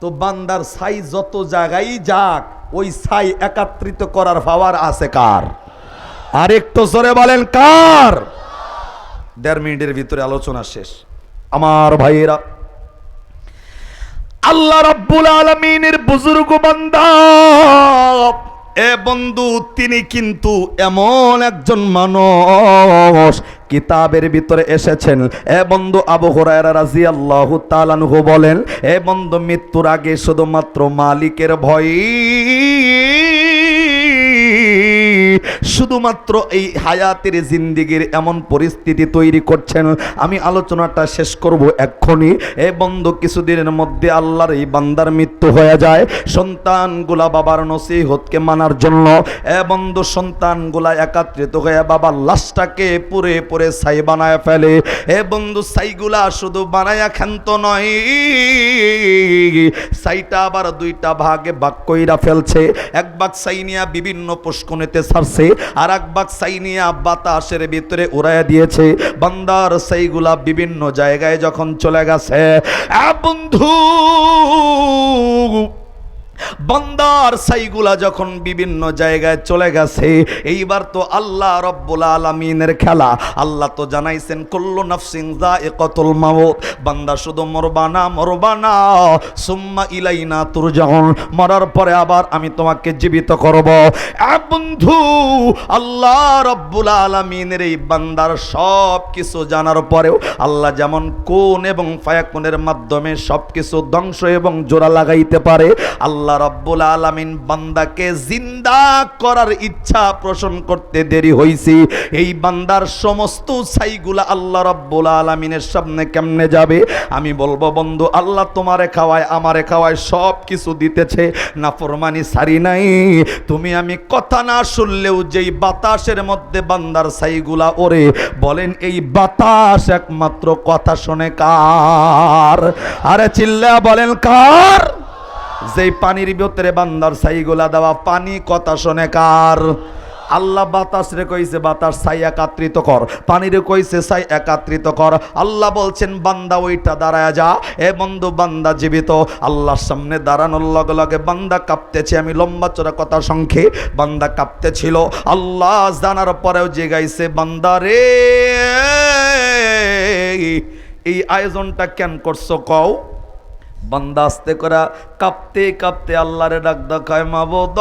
তো বান্দার ছাই যত জায়গায় যাক, ওই ছাই একত্রিত করার পাওয়ার আছে কার? আর একটু জোরে বলেন কার? 1.5 মিনিটের ভিতরে আলোচনা শেষ। আমার ভাইয়েরা, আল্লাহ রাব্বুল আলামিনের বুজুর্গ বান্দা, এ বন্ধু, তিনি কিন্তু এমন একজন মানুষ, কিতাবের ভিতরে এসেছেন। এ বন্ধু, আবু হুরায়রা রাদিয়াল্লাহু তাআলা আনহু বলেন, এ বন্ধু, মৃত্যুর আগে শুধুমাত্র মালিকের ভয় শুধুমাত্র এই হায়াতের জিন্দিগির এমন পরিস্থিতি তৈরি করছেন। আমি আলোচনাটা শেষ করব এক্ষুনি। এ বন্ধু, কিছুদিনের মধ্যে আল্লাহর এই বান্দার মৃত্যু হয়ে যায়। সন্তানগুলা বাবার নসিহতকে মানার জন্য এ বন্ধু সন্তানগুলা একত্রিত হয়ে বাবার লাশটাকে পুরে পুরে ছাই বানায় ফেলে। এ বন্ধু, ছাইগুলা শুধু বানায়া ক্ষান্ত নয়, ছাইটা আবার দুইটা ভাগে ভাগ কইরা ফেলছে। এক ভাগ ছাই নিয়া বিভিন্ন পুষ্কনিতে ছাড়ছে, আর এক ভাগ ছাই নিয়া বাতাসের ভিতরে উড়াইয়া দিয়েছে। বান্দার ছাইগুলা বিভিন্ন জায়গায় যখন চলে গেছে, বন্ধু বান্দার ছাইগুলা যখন বিভিন্ন জায়গায় চলে গেছে, এইবার তো আল্লাহ রব্বুল আলামিনের খেলা। আল্লাহ তো জানাইছেন কুল্লু নাফসিন যায়িকাতুল মাউত, বান্দা শুধু মরবা না, সুম্মা ইলাইনা তুরজাউন, মরার পরে আবার আমি তোমাকে জীবিত করব। বন্ধু, আল্লাহ রব্বুল আলামিনের এই বান্দার সব কিছু জানার পরেও আল্লাহ যেমন কোন এবং ফায়াকুনের মাধ্যমে সব কিছু ধ্বংস এবং জোড়া লাগাইতে পারে, আল্লাহ রব্বুল আলামিন বান্দাকে জিন্দা করার ইচ্ছা পোষণ করতে দেরি হইছে। এই বান্দার সমস্ত ছাইগুলা আল্লাহ রব্বুল আলামিনের সামনে কেমনে যাবে? আমি বলবো বন্ধু, আল্লাহ তোমারে খাওয়ায় আমারে খাওয়ায় সব কিছু দিতেছে, নাফরমানি সারি নাই। তুমি আমি কথা না শুনলেও যেই বাতাসের মধ্যে বান্দার ছাইগুলা ওরে, বলেন এই বাতাস একমাত্র কথা শুনে কার? আরে চিল্লা বলেন কার? যেই পানির ভিতরে বান্দার ছাইগুলা দেওয়া, পানি কথা শোনে কার? আল্লাহ বাতাস রে কইছে বাতাস ছাই একত্রিত কর, পানি রে কইছে ছাই একত্রিত কর। আল্লাহ বলছেন বান্দা ওইটা দাঁড়ায় যা। এ বন্ধু, বান্দা জীবিত, আল্লাহর সামনে দাঁড়ানোর লগে লগে বান্দা কাঁপতেছে। আমি লম্বা চড়া কথা সংখ্যে, বান্দা কাঁপতেছিল। আল্লাহ জানার পরেও জিগাইছে, বান্দা রে এই আয়োজনটা কেন করছো কও? বান্দা আস্তে করে কাঁপতে কাঁপতে আল্লাহরে ডাক দেখায়, মাবুদ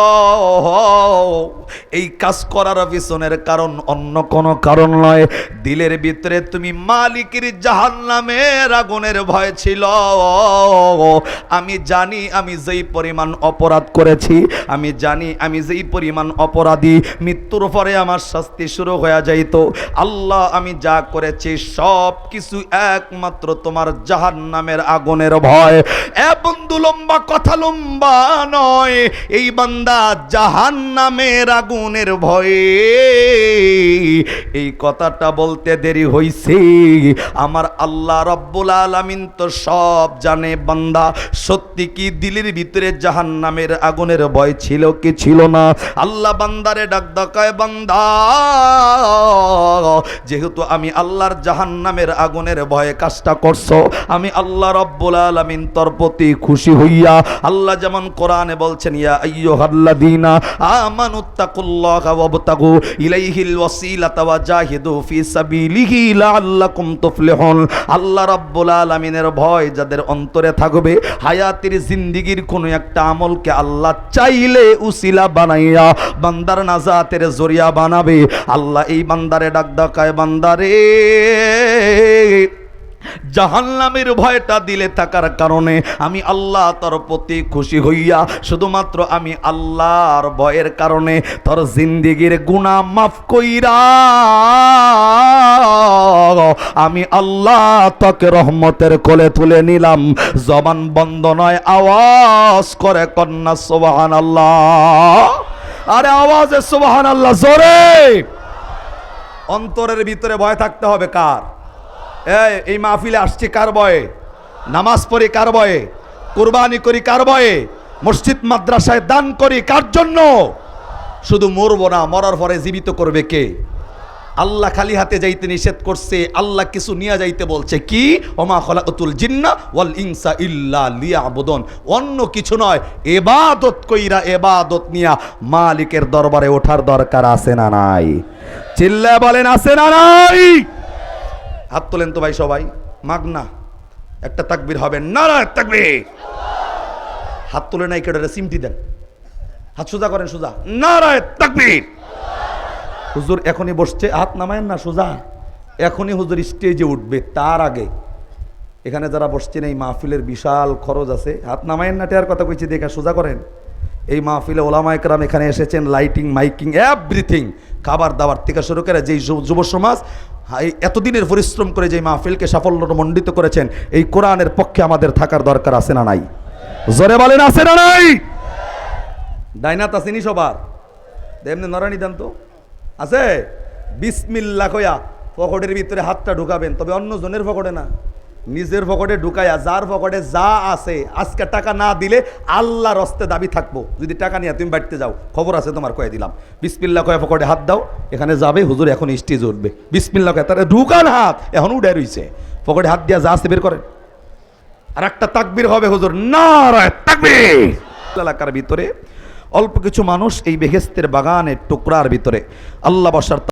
এই কাজ করার পিছনের কারণ অন্য কোনো কারণ নয়, দিলের ভিতরে তুমি মালিকের জাহান্নামের আগুনের ভয় ছিল। আমি জানি আমি যেই পরিমাণ অপরাধ করেছি, আমি জানি আমি যেই পরিমাণ অপরাধী, মৃত্যুর পরে আমার শাস্তি শুরু হয়ে যাইত। আল্লাহ আমি যা করেছি সব কিছু একমাত্র তোমার জাহান্নামের আগুনের ভয়। এ বন্ধু, লম্বা কথা লম্বা নয়, এই বান্দা জাহান্নামের আগুনের ভয়ে এই কথাটা বলতে দেরি হইছে। আমার আল্লাহ রব্বুল আলামিন তো সব জানে। বান্দা সত্যি কি দিলের ভিতরে জাহান্নামের আগুনের ভয় ছিল কি ছিল না? আল্লাহ বান্দারে ডাক ডাকায়, বান্দা যেহেতু আমি আল্লাহর জাহান্নামের আগুনের ভয়ে কাজটা করছো, আমি আল্লাহ রব্বুল আলামিন তোর প্রতি খুশি হইয়া, আল্লাহ যেমন কোরআনে বলছেন, ইয়া আইয়ুহাল্লাযীনা আমানুত্তাকুল্লাহা ওয়াবতাগু ইলাইহিল ওয়াসিলাতা ওয়া জাহিদু ফি সাবিলিহি লাআল্লাকুম তুফলিহুন। আল্লাহ রাব্বুল আলামিনের ভয় যাদের অন্তরে থাকবে, হায়াতের জিন্দেগির কোনো একটা আমলকে আল্লাহ চাইলে উসিলা বানাইয়া বান্দার নাজাতের জরিয়া বানাবে। আল্লাহ এই বান্দারে ডাক ডাকায়, বান্দারে জাহান্নামের ভয়টা দিলে থাকার কারণে আমি আল্লাহ তোর প্রতি খুশি হইয়া, শুধুমাত্র আমি আল্লাহর ভয়ের কারণে তোর জিন্দেগির গুনাহ মাফ কইরা আমি আল্লাহ তোকে রহমতের কোলে তুলে নিলাম। জবান বন্ধ নয়, আওয়াজ করে কন্যা সুবহানাল্লাহ। আরে আওয়াজে সুবহানাল্লাহ জোরে। অন্তরের ভিতরে ভয় থাকতে হবে কার? এই মাহফিলে আসছি কার ভয়ে? নামাজ পড়ি কার ভয়ে? কুরবানি করি কার ভয়ে? মসজিদ মাদ্রাসায় দান করি কার জন্য? শুধু মরবো না, মরার পরে জীবিত করবে কে? আল্লাহ খালি হাতে যাইতে নিষেধ করছে, আল্লাহ কিছু নিয়ে যাইতে বলছে। কি? ওমা খলাকাতুল জিন্না ওয়াল ইনসা ইল্লা লিয়াবুদুন। অন্য কিছু নয়, ইবাদত কইরা ইবাদত নিয়া মালিকের দরবারে ওঠার দরকার আছে না নাই? চিল্লায় বলেন আছে না নাই? হাত তোলেন তো ভাই সবাই, মাগনা একটা তাকবীর হবে। নারায়ে তাকবীর। হাত তোলে নাই কেটে সিমটি দেন, হাত সোজা করেন, সোজা। নারায়ে তাকবীর। হুজুর এখনই বসছে, হাত নামায়েন না, সোজা। এখনই হুজুর স্টেজে উঠবে, তার আগে এখানে যারা বসছেন এই মাহফিলের বিশাল খরচ আছে, হাত নামায়েন না, টেয়ার কথা কইছি দেখা, সোজা করেন। এই মাহফিলে ওলামায়ে কেরাম এখানে এসেছেন, লাইটিং মাইকিং এভরিথিং, খাবার দাবার থেকে শুরু করে যেই যুব সমাজ এই এতদিনের পরিশ্রম করে যেই মাহফিলকে সাফল্যমণ্ডিত করেছেন, এই কোরআনের পক্ষে আমাদের থাকার দরকার আছে না নাই? জোরে বলেন আছে না নাই? ডাইনাত আসেনি সবার? এমনি নরানি দেন তো, আছে? বিসমিল্লাহ কইয়া পকেটের ভিতরে হাতটা ঢুকাবেন, তবে অন্য জনের পকেটে না, নিজের পকেটে ঢুকাইয়া। যার পকেটে যা আছে, আজকে টাকা না দিলে আল্লাহর হস্তে দাবি থাকবো। যদি টাকা নিয়ে তুমি বাড়িতে যাও, খবর আছে তোমার, কয়ে দিলাম। বিসমিল্লাহ কয়ে পকেটে হাত দাও, এখানে যাবে হুজুর, এখন স্টেজ উঠবে। বিসমিল্লাহ কয়ে তার ঢুকান হাত, এখন উঠে রইছে, পকেটে হাত দিয়া যা আছে বের করেন। আর একটা তাকবীর হবে হুজুর, নারায়ে তাকবীর। এলাকার ভিতরে অল্প কিছু মানুষ এই বেহেশতের বাগানের টুকরার ভিতরে আল্লাহ বসার